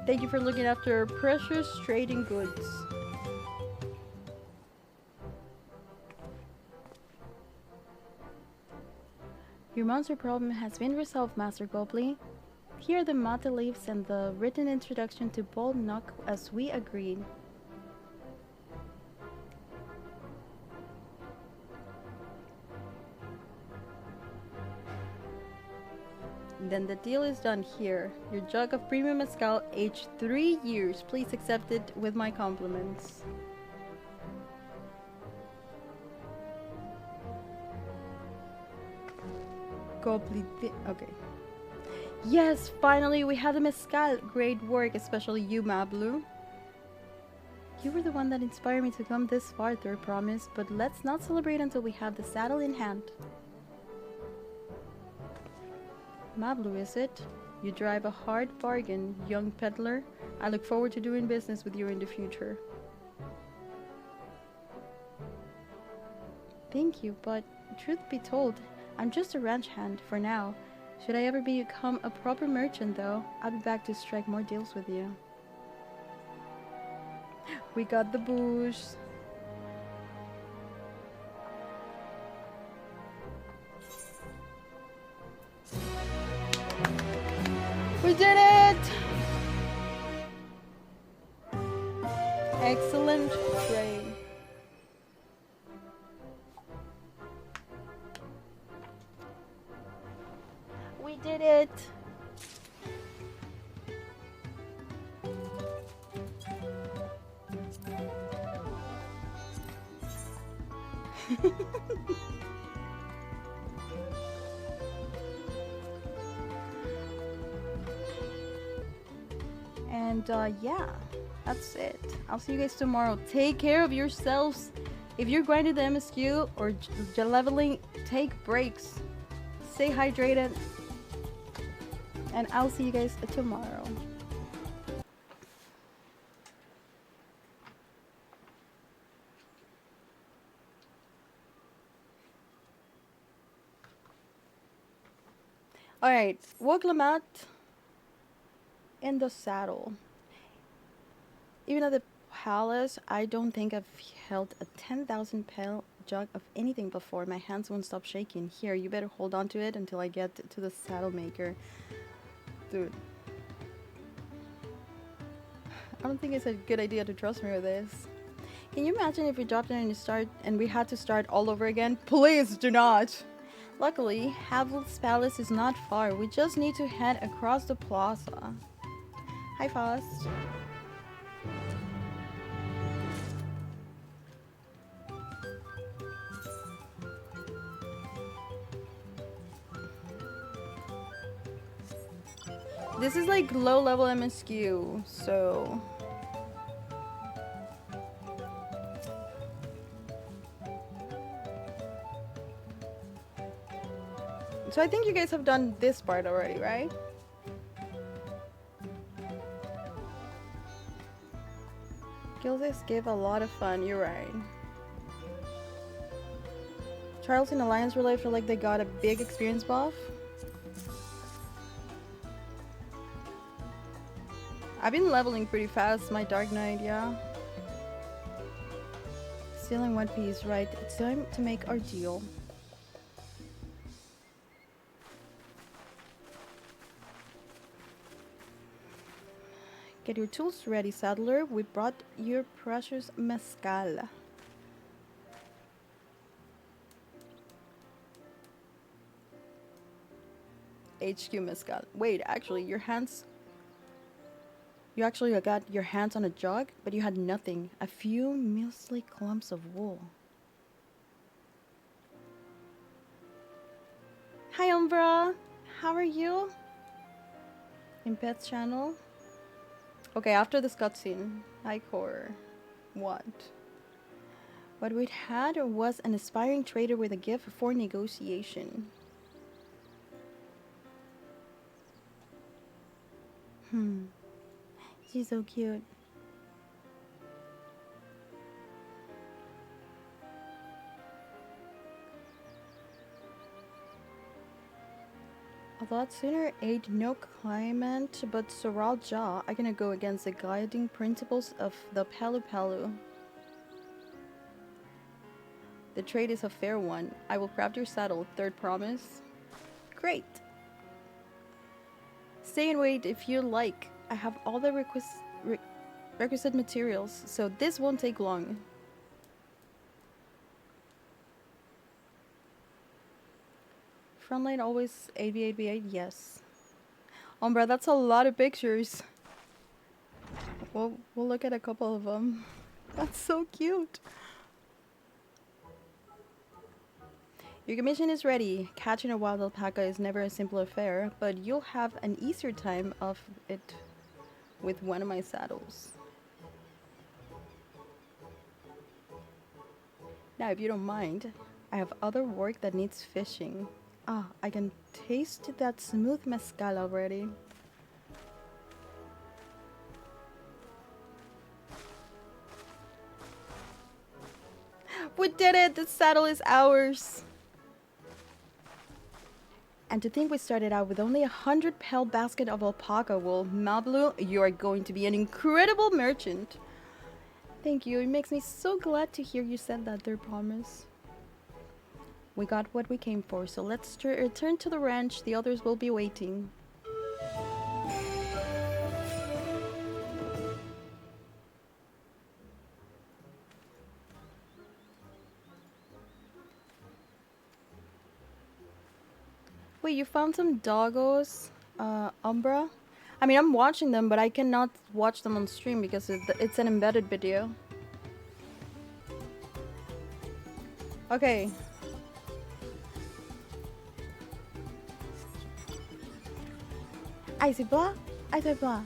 Thank you for looking after our precious trading goods. Your monster problem has been resolved, Master Gobley. Here are the mata leaves and the written introduction to Bold Knock as we agreed. Then the deal is done here. Your jug of premium mezcal, aged 3 years. Please accept it with my compliments. Okay. Yes, finally we have the mezcal. Great work, especially you, Mablu. You were the one that inspired me to come this far, Third Promise, but let's not celebrate until we have the saddle in hand. Mablu, is it? You drive a hard bargain, young peddler. I look forward to doing business with you in the future. Thank you, but truth be told, I'm just a ranch hand for now. Should I ever become a proper merchant, though, I'll be back to strike more deals with you. We got the booze. We did it! Excellent trade. We did it! And yeah, that's it. I'll see you guys tomorrow. Take care of yourselves. If you're grinding the MSQ or leveling, take breaks. Stay hydrated. And I'll see you guys tomorrow. Alright, Urqopacha in the saddle. Even at the palace, I don't think I've held a 10,000 pel jug of anything before. My hands won't stop shaking. Here, you better hold on to it until I get to the saddle maker. Dude. I don't think it's a good idea to trust me with this. Can you imagine if we dropped in and we had to start all over again? Please do not! Luckily, Havel's palace is not far. We just need to head across the plaza. Hi, Faust. This is like low level MSQ, so I think you guys have done this part already, right? Guilds give a lot of fun, you're right. Trials in Alliance Relay feel like they got a big experience buff. I've been leveling pretty fast, my Dark Knight, yeah. Still in one piece, right? It's time to make our deal. Get your tools ready, saddler. We brought your precious mezcal. HQ mezcal. Wait, actually, your hands... You actually got your hands on a jug, but you had nothing. A few measly clumps of wool. Hi, Umbra. How are you? In Pet's channel? Okay, after this cutscene. Hi, Core. What? What we had was an aspiring trader with a gift for negotiation. She's so cute. A lot sooner aid no claimant, but Soral Ja are gonna go against the guiding principles of the Pelu. The trade is a fair one. I will craft your saddle. Third promise. Great. Stay and wait if you like. I have all the requisite materials, so this won't take long. Frontline always 8v8v8, yes. Umbra, that's a lot of pictures. We'll look at a couple of them. That's so cute. Your commission is ready. Catching a wild alpaca is never a simple affair, but you'll have an easier time of it with one of my saddles. Now, if you don't mind, I have other work that needs fishing. Ah, I can taste that smooth mezcal already. We did it! The saddle is ours! And to think we started out with only 100 pel basket of alpaca wool. Mablu, you are going to be an incredible merchant. Thank you. It makes me so glad to hear you said that, their promise. We got what we came for, so let's return to the ranch. The others will be waiting. Wait, you found some doggos, Umbra? I mean, I'm watching them, but I cannot watch them on stream because it's an embedded video. Okay. I say blah, I say blah.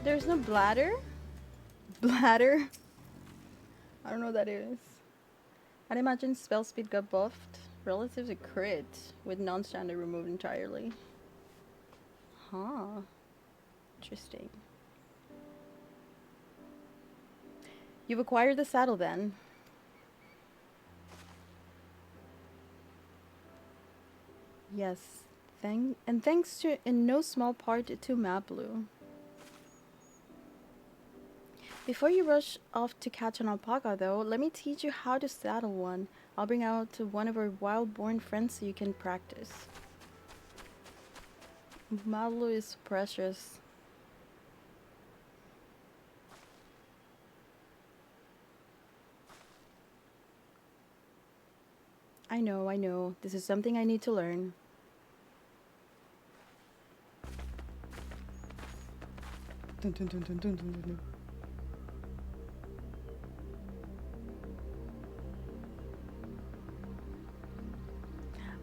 There's no bladder? Bladder? I don't know what that is. I'd imagine spell speed got buffed relative to crit, with non-standard removed entirely. Huh. Interesting. You've acquired the saddle then. Yes. Thanks to, in no small part, to Maplu. Before you rush off to catch an alpaca, though, let me teach you how to saddle one. I'll bring out one of our wild-born friends so you can practice. Maplu is precious. I know. This is something I need to learn. Dun, dun, dun, dun, dun, dun, dun.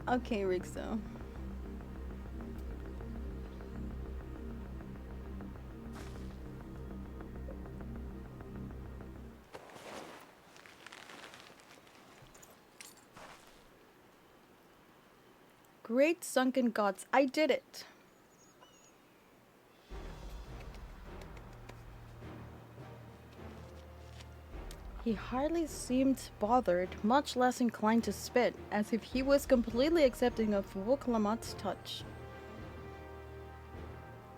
Okay, Rixo. Great sunken gods, I did it! He hardly seemed bothered, much less inclined to spit, as if he was completely accepting of Urqopacha's touch.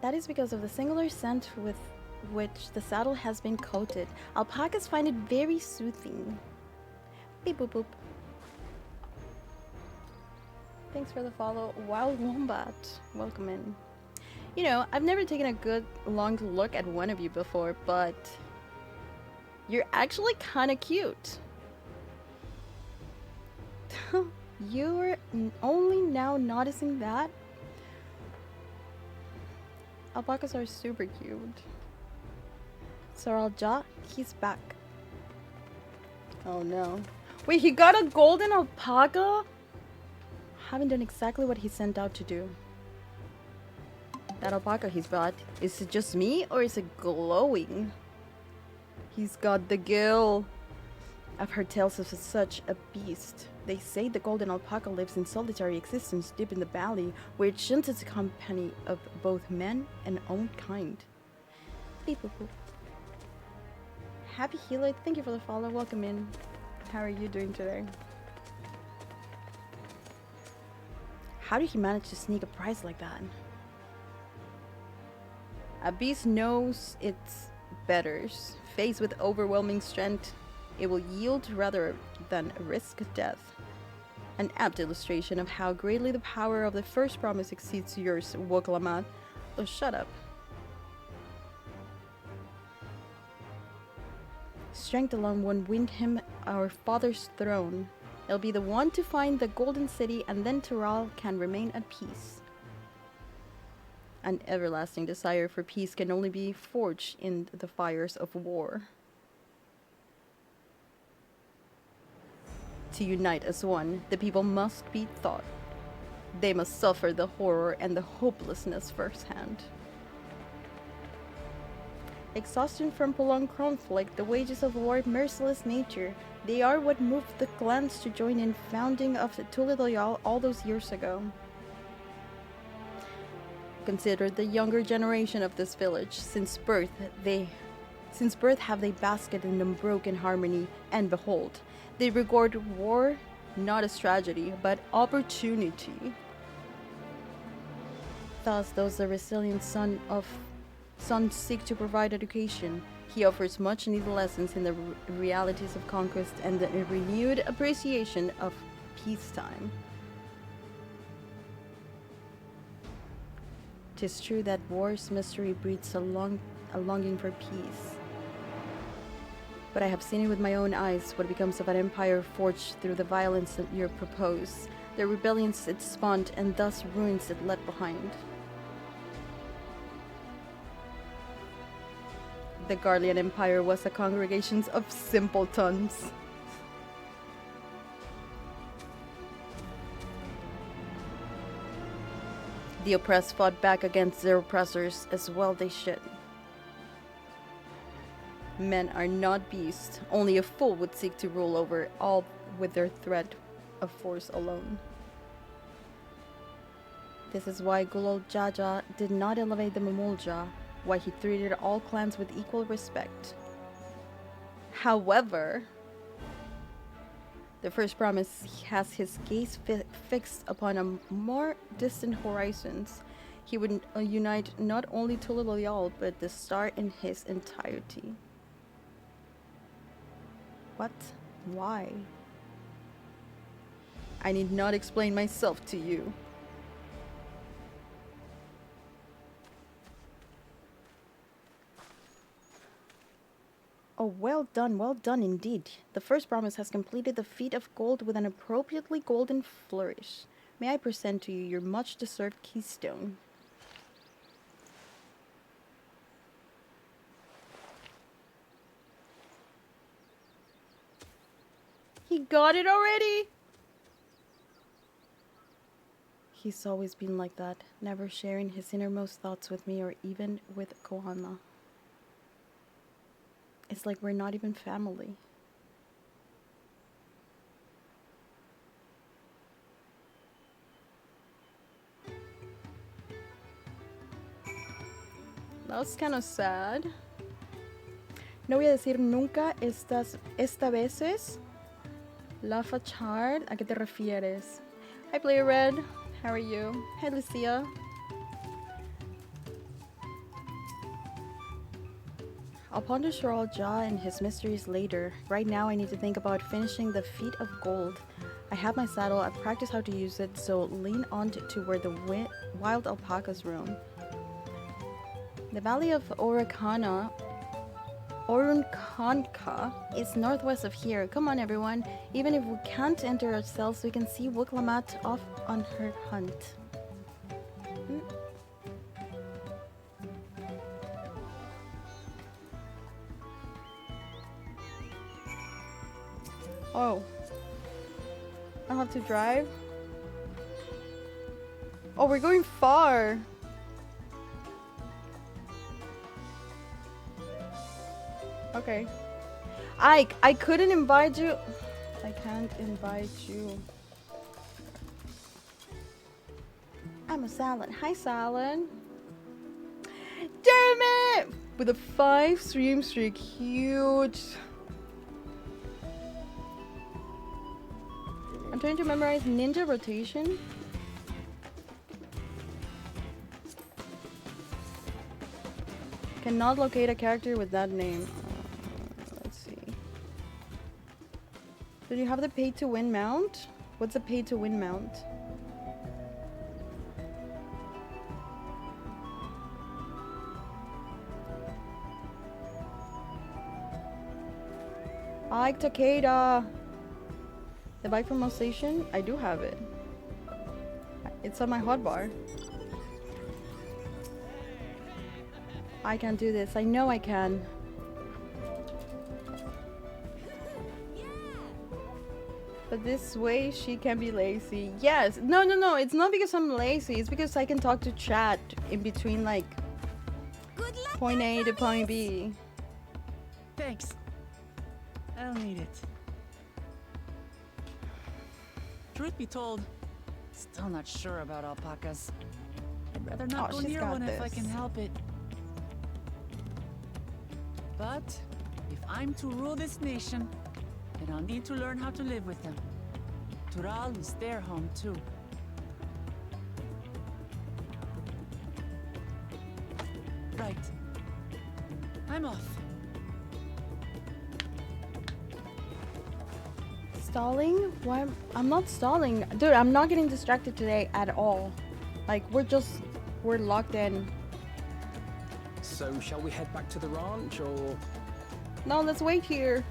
That is because of the singular scent with which the saddle has been coated. Alpacas find it very soothing. Beep boop boop. Thanks for the follow, Wild Wombat. Welcome in. You know, I've never taken a good long look at one of you before, but you're actually kind of cute. You're only now noticing that? Alpacas are super cute. Saralja, he's back. Oh no. Wait, he got a golden alpaca? Haven't done exactly what he sent out to do. That alpaca he's bought, is it just me or is it glowing? He's got the gill. I've heard tales of such a beast. They say the golden alpaca lives in solitary existence deep in the valley, where it shuns its company of both men and own kind. Beep boop boop. Happy Healer, thank you for the follow. Welcome in. How are you doing today? How did he manage to sneak a prize like that? A beast knows its betters. Faced with overwhelming strength, it will yield rather than risk death. An apt illustration of how greatly the power of the first promise exceeds yours, Urqopacha. Oh, shut up. Strength alone won't win him our father's throne. It'll be the one to find the golden city, and then Tural can remain at peace. An everlasting desire for peace can only be forged in the fires of war. To unite as one, the people must be taught. They must suffer the horror and the hopelessness firsthand. Exhaustion from prolonged conflict, the wages of war, merciless nature, they are what moved the clans to join in founding of Tuliloyal all those years ago. Consider the younger generation of this village. Since birth have they basked in unbroken harmony, and behold, they regard war not as tragedy, but opportunity. Thus, those the resilient sons seek to provide education. He offers much needed lessons in the realities of conquest and the renewed appreciation of peacetime. 'Tis true that war's mystery breeds a longing for peace. But I have seen it with my own eyes, what becomes of an empire forged through the violence that you propose, the rebellions it spawned, and thus ruins it left behind. The Garlean Empire was a congregation of simpletons. The oppressed fought back against their oppressors, as well they should. Men are not beasts. Only a fool would seek to rule over all with their threat of force alone. This is why Gulol Jaja did not elevate the Mamulja, why he treated all clans with equal respect. However, the first promise has his gaze fixed upon a more distant horizons. He would unite not only Tuliloyal, but the star in his entirety. What? Why? I need not explain myself to you. Oh, well done indeed. The first promise has completed the feat of gold with an appropriately golden flourish. May I present to you your much-deserved keystone? He got it already! He's always been like that, never sharing his innermost thoughts with me or even with Kohana. It's like we're not even family. That's kind of sad. No voy a decir nunca esta veces. La Fachard, ¿a qué te refieres? Hi Player Red, how are you? Hi Lucia. I'll ponder Shoral Ja and his mysteries later. Right now I need to think about finishing the feat of gold. I have my saddle, I've practiced how to use it, so lean on to where the wild alpacas roam. The valley of Urqopacha is northwest of here. Come on everyone, even if we can't enter ourselves, we can see Urqopacha off on her hunt. Oh. I'll have to drive? Oh, we're going far! Okay. I couldn't invite you. I can't invite you. I'm a Salad. Hi, Salad. Damn it! With a 5 stream streak. Huge. I'm trying to memorize ninja rotation. Cannot locate a character with that name. Let's see. Do you have the pay to win mount? What's a pay to win mount? Ike Takeda. The bike from Station? I do have it. It's on my hotbar. I can do this. I know I can. But this way she can be lazy. Yes. No. It's not because I'm lazy. It's because I can talk to chat in between like point A to point B. Thanks. I'll need it. Truth be told, still not sure about alpacas. I'd rather not go near one if I can help it. But if I'm to rule this nation, then I'll need to learn how to live with them. Tural is their home too. Right. I'm off. Stalling? Why? I'm not stalling. Dude, I'm not getting distracted today at all. Like, we're locked in. So, shall we head back to the ranch, or...? No, let's wait here.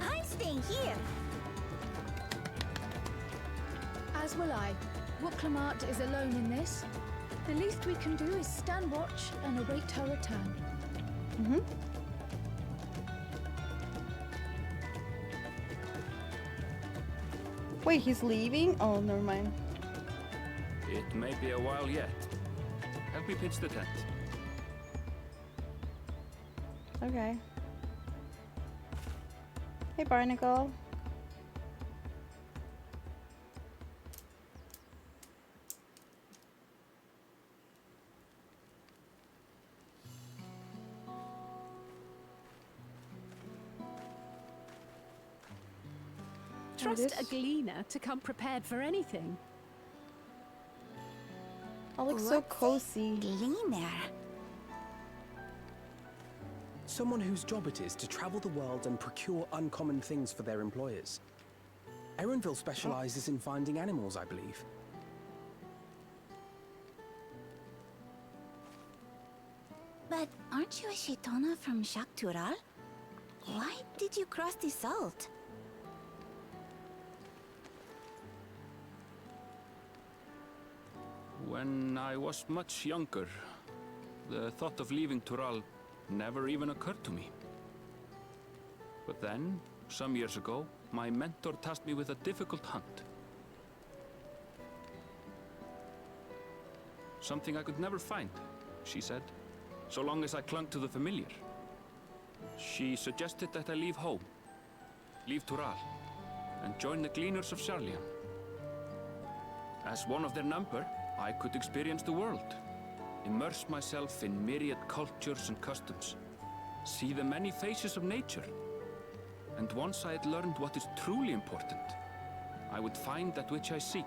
I'm staying here. As will I. Urqopacha is alone in this. The least we can do is stand watch and await her return. Mm-hmm. Wait, he's leaving? Oh, never mind. It may be a while yet. Help me pitch the tent. Okay. Hey, Barnacle. Trust a gleaner to come prepared for anything. Oh, looks so cozy. Gleaner. Someone whose job it is to travel the world and procure uncommon things for their employers. Erenville specializes in finding animals, I believe. But aren't you a Shaitana from Shaktural? Why did you cross the salt? When I was much younger, the thought of leaving Tural never even occurred to me. But then, some years ago, my mentor tasked me with a difficult hunt. Something I could never find, she said, so long as I clung to the familiar. She suggested that I leave home, leave Tural, and join the Gleaners of Sharlian. As one of their number, I could experience the world, immerse myself in myriad cultures and customs, see the many faces of nature. And once I had learned what is truly important, I would find that which I seek.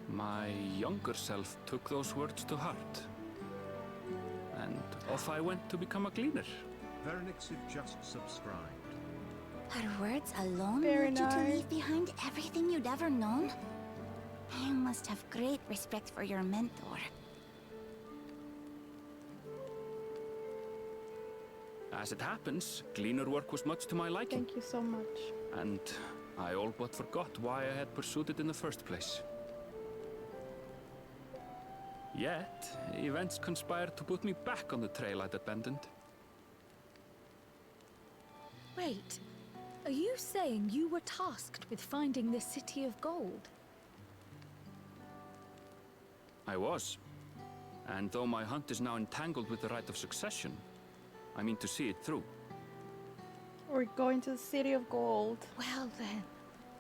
My younger self took those words to heart, and off I went to become a gleaner. FFXIV just subscribed. Her words alone Very led you to nice. leave behind everything you'd ever known? You must have great respect for your mentor. As it happens, gleaner work was much to my liking, Thank you so much. and I all but forgot why I had pursued it in the first place. Yet, events conspired to put me back on the trail I'd abandoned. Wait, are you saying you were tasked with finding the City of Gold? I was. And though my hunt is now entangled with the right of succession, I mean to see it through. We're going to the City of Gold. Well then,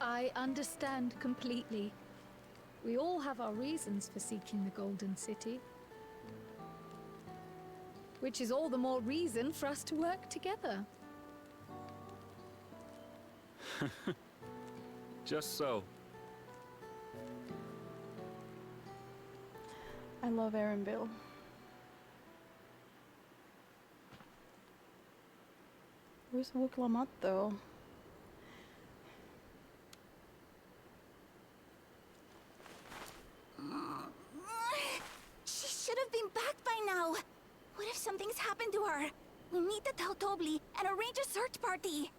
I understand completely. We all have our reasons for seeking the Golden City. Which is all the more reason for us to work together. Just so. I love Erenville. Where's Urqopacha though? She should have been back by now. What if something's happened to her? We need to tell Tobli and arrange a search party.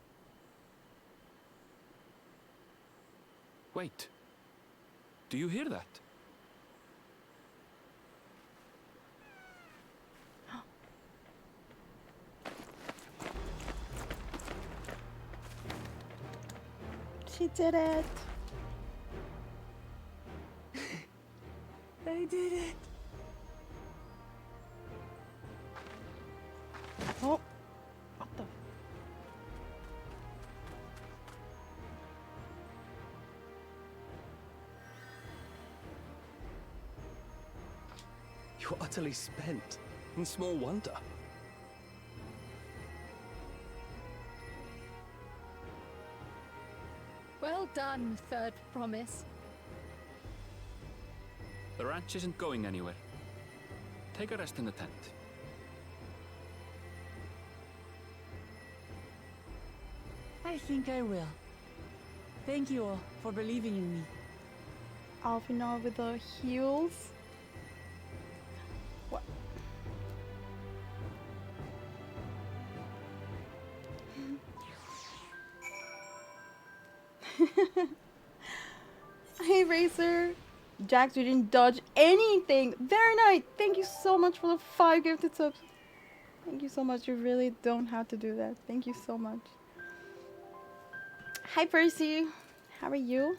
Wait. Do you hear that? She did it. I did it. Oh, what the? You're utterly spent. And small wonder. Well done, Third Promise. The ranch isn't going anywhere. Take a rest in the tent. I think I will. Thank you all for believing in me. Alfina with the heels. What? Hey Racer. Jax, you didn't dodge anything. Very nice. Thank you so much for the 5 gifted subs. Thank you so much. You really don't have to do that. Thank you so much. Hi Percy. How are you?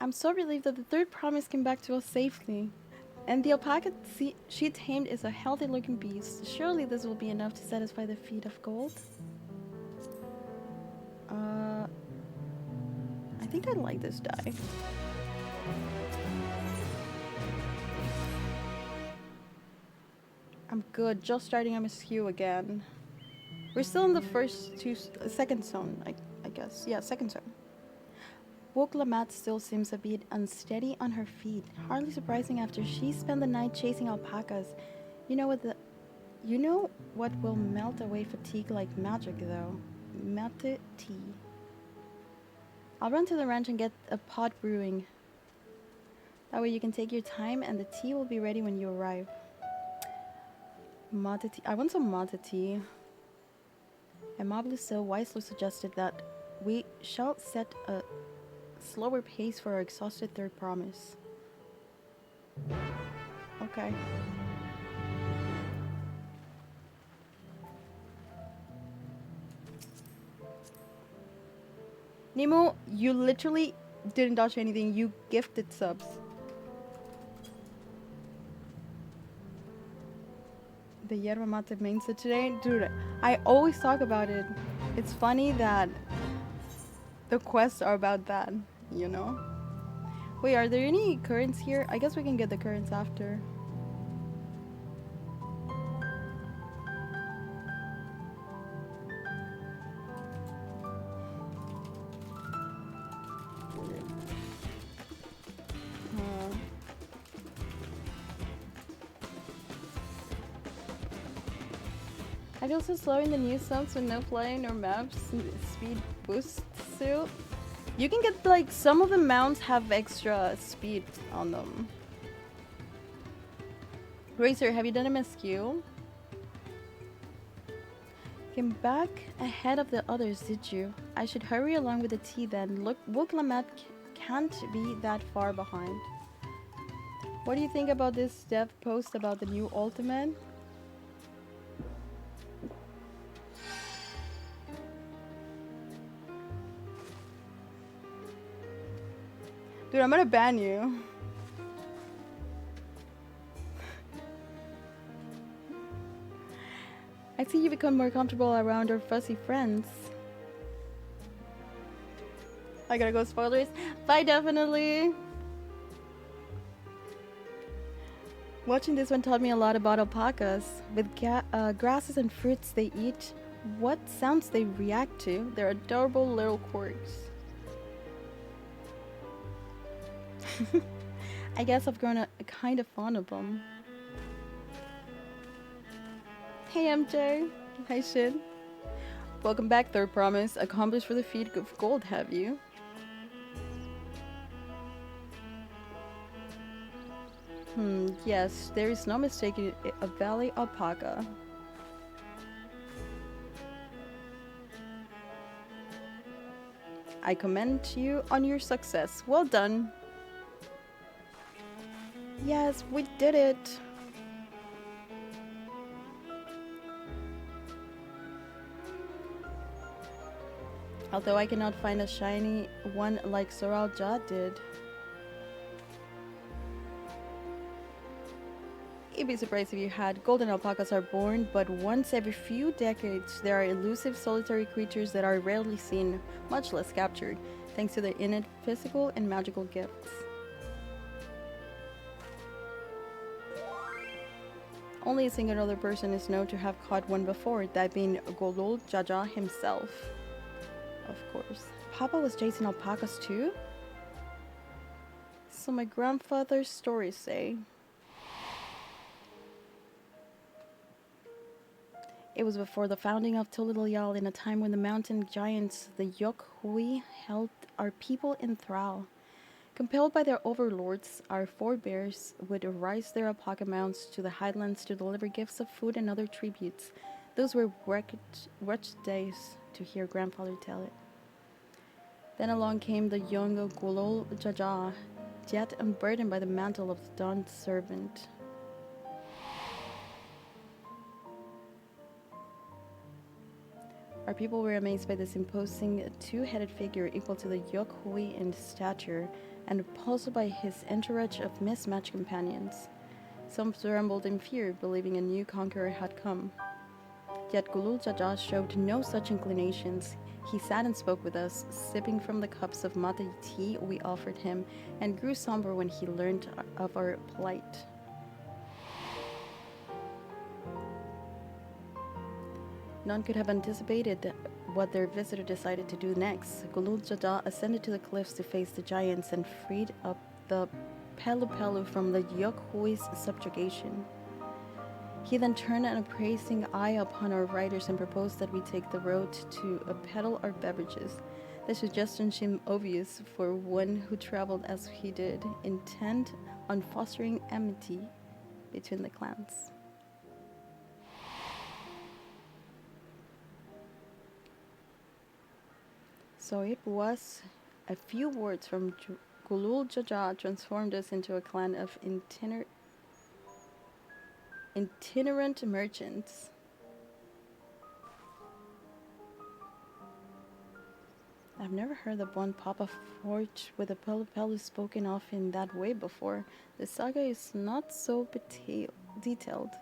I'm so relieved that the third promise came back to us safely. And the alpaca she tamed is a healthy looking beast. Surely this will be enough to satisfy the feet of gold. I think I like this die. I'm good, just starting MSQ again. We're still in the second zone, I guess. Yeah, second zone. Urqopacha still seems a bit unsteady on her feet. Hardly surprising after she spent the night chasing alpacas. You know what will melt away fatigue like magic though? Melted tea. I'll run to the ranch and get a pot brewing. That way you can take your time and the tea will be ready when you arrive. Mate tea. I want some mate tea. And Mablu so wisely suggested that we shall set a slower pace for our exhausted third promise. Okay. Nemo, you literally didn't dodge anything. You gifted subs. The yerba mate main set today? Dude, I always talk about it. It's funny that the quests are about that, you know? Wait, are there any currents here? I guess we can get the currents after. I feel so slow in the new zones with no flying or maps. Speed boost suit. You can get like some of the mounts have extra speed on them. Racer, have you done MSQ? Came back ahead of the others, did you? I should hurry along with the tea then. Look, Urqopacha can't be that far behind. What do you think about this dev post about the new ultimate? Dude, I'm gonna ban you. I see you become more comfortable around our fuzzy friends. I gotta go spoilers. Bye, definitely. Watching this one taught me a lot about alpacas. With grasses and fruits they eat, what sounds they react to. They're adorable little quirks. I guess I've grown kind of fond of them. Hey MJ. Hi Shin. Welcome back, third promise. Accomplished for the feat of gold, have you? Yes, there is no mistaking a valley alpaca. I commend you on your success. Well done. Yes, we did it. Although I cannot find a shiny one like Soral Ja did. You'd be surprised if you had. Golden alpacas are born, but once every few decades there are elusive solitary creatures that are rarely seen, much less captured, thanks to their innate physical and magical gifts. Only a single other person is known to have caught one before, that being Golul Jaja himself. Of course. Papa was chasing alpacas too? So my grandfather's stories say. It was before the founding of Toliloyal, in a time when the mountain giants, the Yokhui, held our people in thrall. Compelled by their overlords, our forebears would rise their alpaca mounts to the highlands to deliver gifts of food and other tributes. Those were wretched days, to hear grandfather tell it. Then along came the young Golul Jaja, yet unburdened by the mantle of the dawn's servant. Our people were amazed by this imposing two-headed figure equal to the Yokhui in stature, and repulsed by his entourage of mismatched companions. Some trembled in fear, believing a new conqueror had come. Yet Gulul Jaja showed no such inclinations. He sat and spoke with us, sipping from the cups of mate tea we offered him, and grew somber when he learned of our plight. None could have anticipated what their visitor decided to do next. Gulul Jaja ascended to the cliffs to face the giants and freed up the Pelu from the Yokhui's subjugation. He then turned an appraising eye upon our riders and proposed that we take the road to peddle our beverages. The suggestion seemed obvious for one who traveled as he did, intent on fostering enmity between the clans. So it was a few words from Gulul Jaja transformed us into a clan of itinerant merchants. I've never heard the one Papa forged with a Pelu spoken of in that way before. The saga is not so detailed.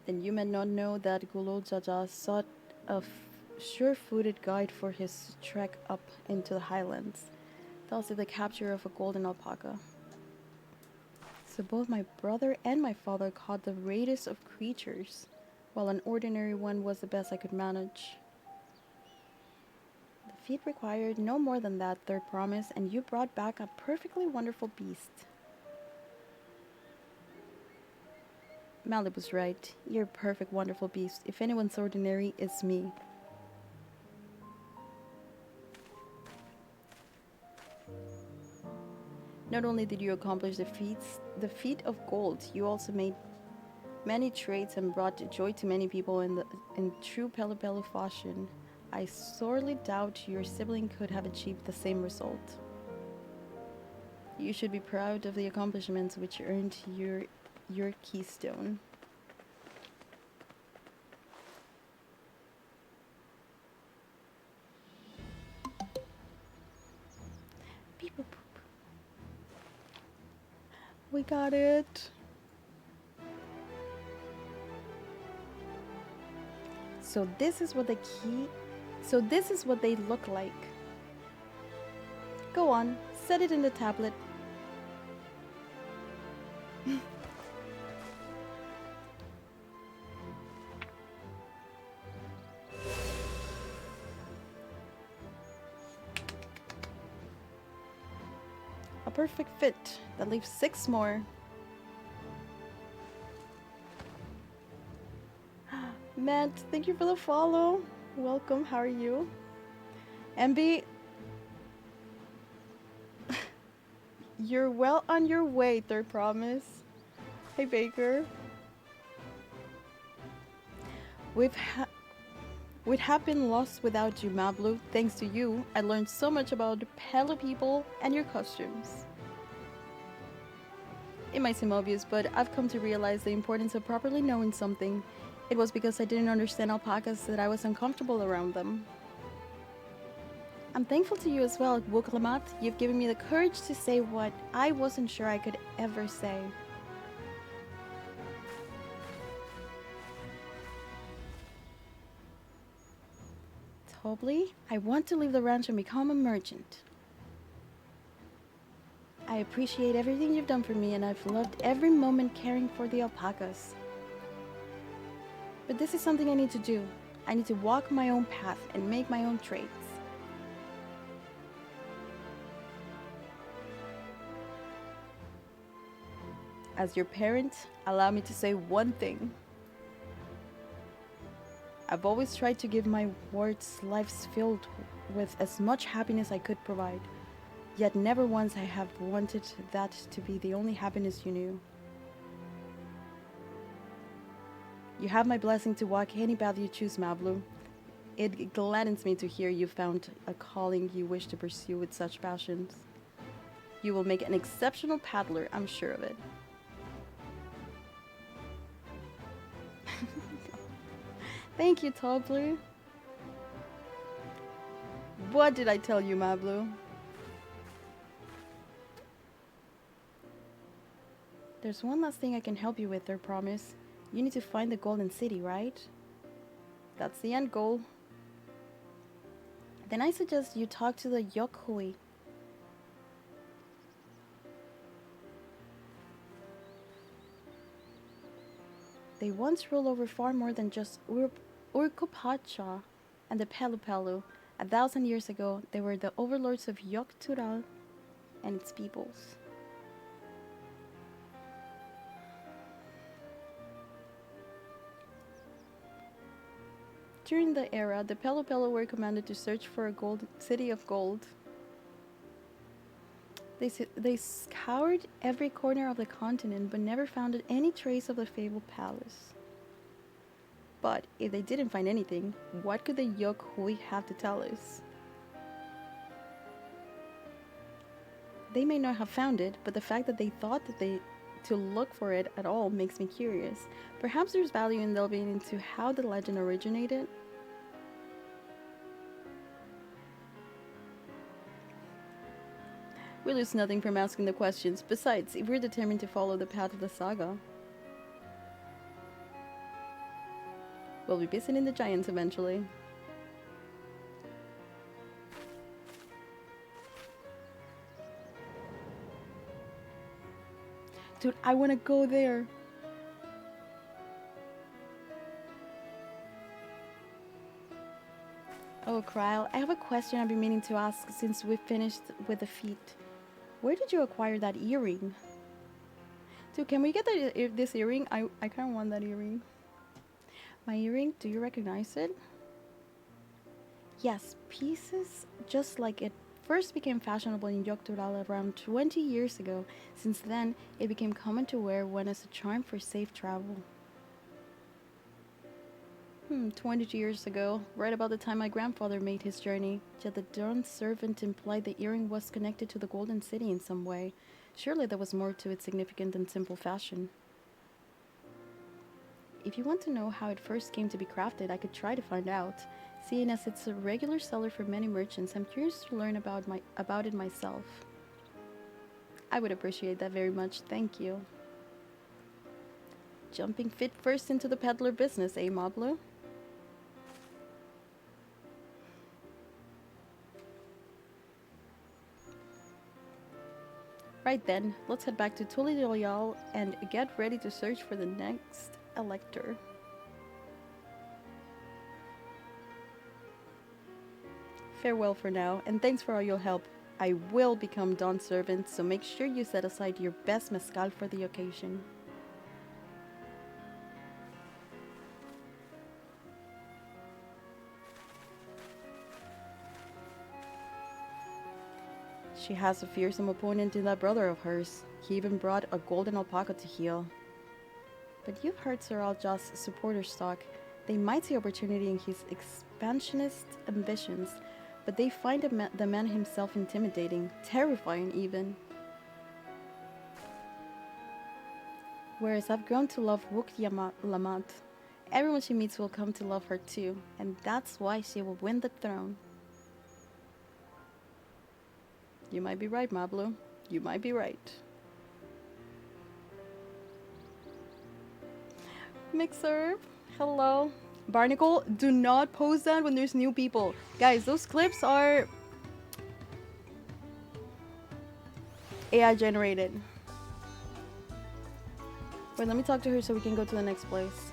Then you may not know that Gulul Jaja sought a sure-footed guide for his trek up into the highlands, thus the capture of a golden alpaca. So both my brother and my father caught the rarest of creatures, while an ordinary one was the best I could manage. The feat required no more than that, Third Promise, and you brought back a perfectly wonderful beast. Malib was right. You're a perfect, wonderful beast. If anyone's ordinary, it's me. Not only did you accomplish the feat of gold, you also made many trades and brought joy to many people in true Pelu fashion. I sorely doubt your sibling could have achieved the same result. You should be proud of the accomplishments which earned your keystone. Beep boop. We got it. So this is what they look like. Go on, set it in the tablet. A perfect fit. That leaves 6 more. Matt, thank you for the follow. Welcome, how are you? MB, you're well on your way, Third Promise. Hey, Baker. We'd have been lost without you, Mablu. Thanks to you, I learned so much about Pelu people and your costumes. It might seem obvious, but I've come to realize the importance of properly knowing something. It was because I didn't understand alpacas that I was uncomfortable around them. I'm thankful to you as well, Urqopacha. You've given me the courage to say what I wasn't sure I could ever say. Tobli, I want to leave the ranch and become a merchant. I appreciate everything you've done for me, and I've loved every moment caring for the alpacas. But this is something I need to do. I need to walk my own path and make my own trades. As your parent, allow me to say one thing. I've always tried to give my wards lives filled with as much happiness I could provide. Yet never once I have wanted that to be the only happiness you knew. You have my blessing to walk any path you choose, Mablu. It gladdens me to hear you found a calling you wish to pursue with such passions. You will make an exceptional paddler, I'm sure of it. Thank you, Toblu. What did I tell you, Mablu? There's one last thing I can help you with, I promise. You need to find the Golden City, right? That's the end goal. Then I suggest you talk to the Yokhui. They once ruled over far more than just Urqopacha and the Pelu. 1,000 years ago, they were the overlords of Yoktural and its peoples. During the era, the Pelu were commanded to search for a city of gold. They scoured every corner of the continent but never found any trace of the fabled palace. But if they didn't find anything, what could the Yokhui have to tell us? They may not have found it, but the fact that they thought that to look for it at all makes me curious. Perhaps there's value in delving into how the legend originated. We lose nothing from asking the questions. Besides, if we're determined to follow the path of the saga, we'll be visiting the giants eventually. Dude, I want to go there. Oh, Kryl, I have a question I've been meaning to ask since we finished with the feat. Where did you acquire that earring? Dude, can we get this earring? I kind of want that earring. My earring, do you recognize it? Yes, pieces just like it first became fashionable in Yoktural around 20 years ago. Since then, it became common to wear one as a charm for safe travel. 22 years ago, right about the time my grandfather made his journey, yet the Dawn servant implied the earring was connected to the Golden City in some way. Surely there was more to its significant than simple fashion. If you want to know how it first came to be crafted, I could try to find out. Seeing as it's a regular seller for many merchants, I'm curious to learn about it myself. I would appreciate that very much, thank you. Jumping fit first into the peddler business, eh, Mablu? Right then, let's head back to Tuli Royale and get ready to search for the next elector. Farewell for now, and thanks for all your help. I will become Dawn's servant, so make sure you set aside your best mezcal for the occasion. She has a fearsome opponent in that brother of hers. He even brought a golden alpaca to heal. But you've heard Sir Alja's supporters talk. They might see opportunity in his expansionist ambitions, but they find the man himself intimidating, terrifying even. Whereas I've grown to love Lamat. Everyone she meets will come to love her too, and that's why she will win the throne. You might be right, Mablu. You might be right. Mixer, hello. Barnacle, do not post that when there's new people. Guys, those clips are AI generated. Wait, let me talk to her so we can go to the next place.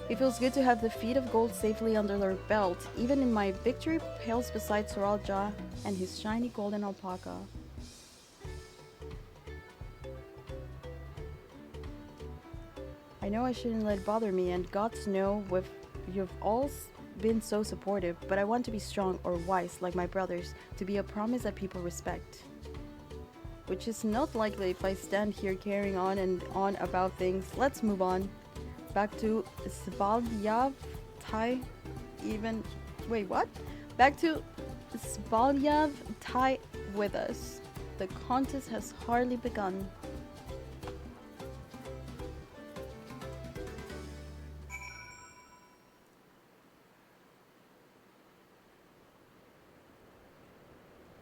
It feels good to have the feet of gold safely under their belt, even in my victory pales beside Sir Alja and his shiny golden alpaca. I know I shouldn't let it bother me, and gods know you've all been so supportive, but I want to be strong or wise like my brothers, to be a promise that people respect. Which is not likely if I stand here carrying on and on about things. Let's move on. Back to Svalyav Tai even... Wait, what? Back to Svalyav Tai with us. The contest has hardly begun.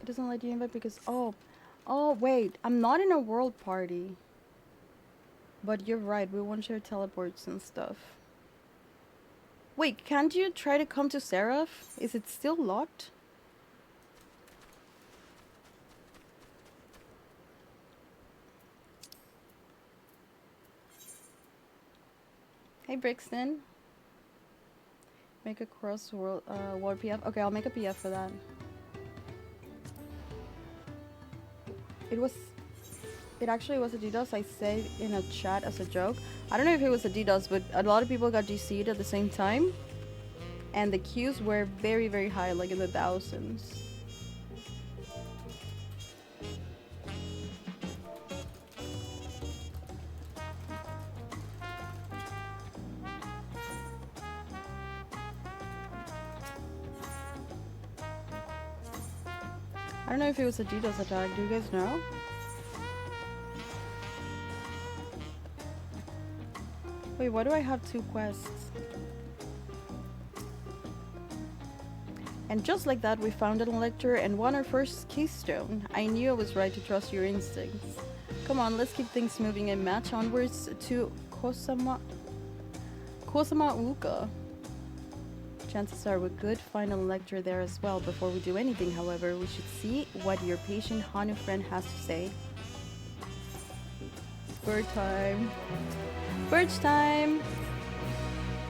It doesn't let you invite because... Oh, wait. I'm not in a world party. But you're right, we won't share teleports and stuff. Wait, can't you try to come to Seraph? Is it still locked? Hey Brixton. Make a cross world PF. Okay, I'll make a PF for that. It actually was a DDoS. I said in a chat as a joke. I don't know if it was a DDoS, but a lot of people got DC'd at the same time. And the queues were very, very high, like in the thousands. I don't know if it was a DDoS attack. Do you guys know? Wait, why do I have 2 quests? And just like that, we found an elector and won our first keystone. I knew I was right to trust your instincts. Come on, let's keep things moving and match onwards to Urqa. Chances are we could find an elector there as well. Before we do anything, however, we should see what your patient Hanu friend has to say. Bird time. Bird time!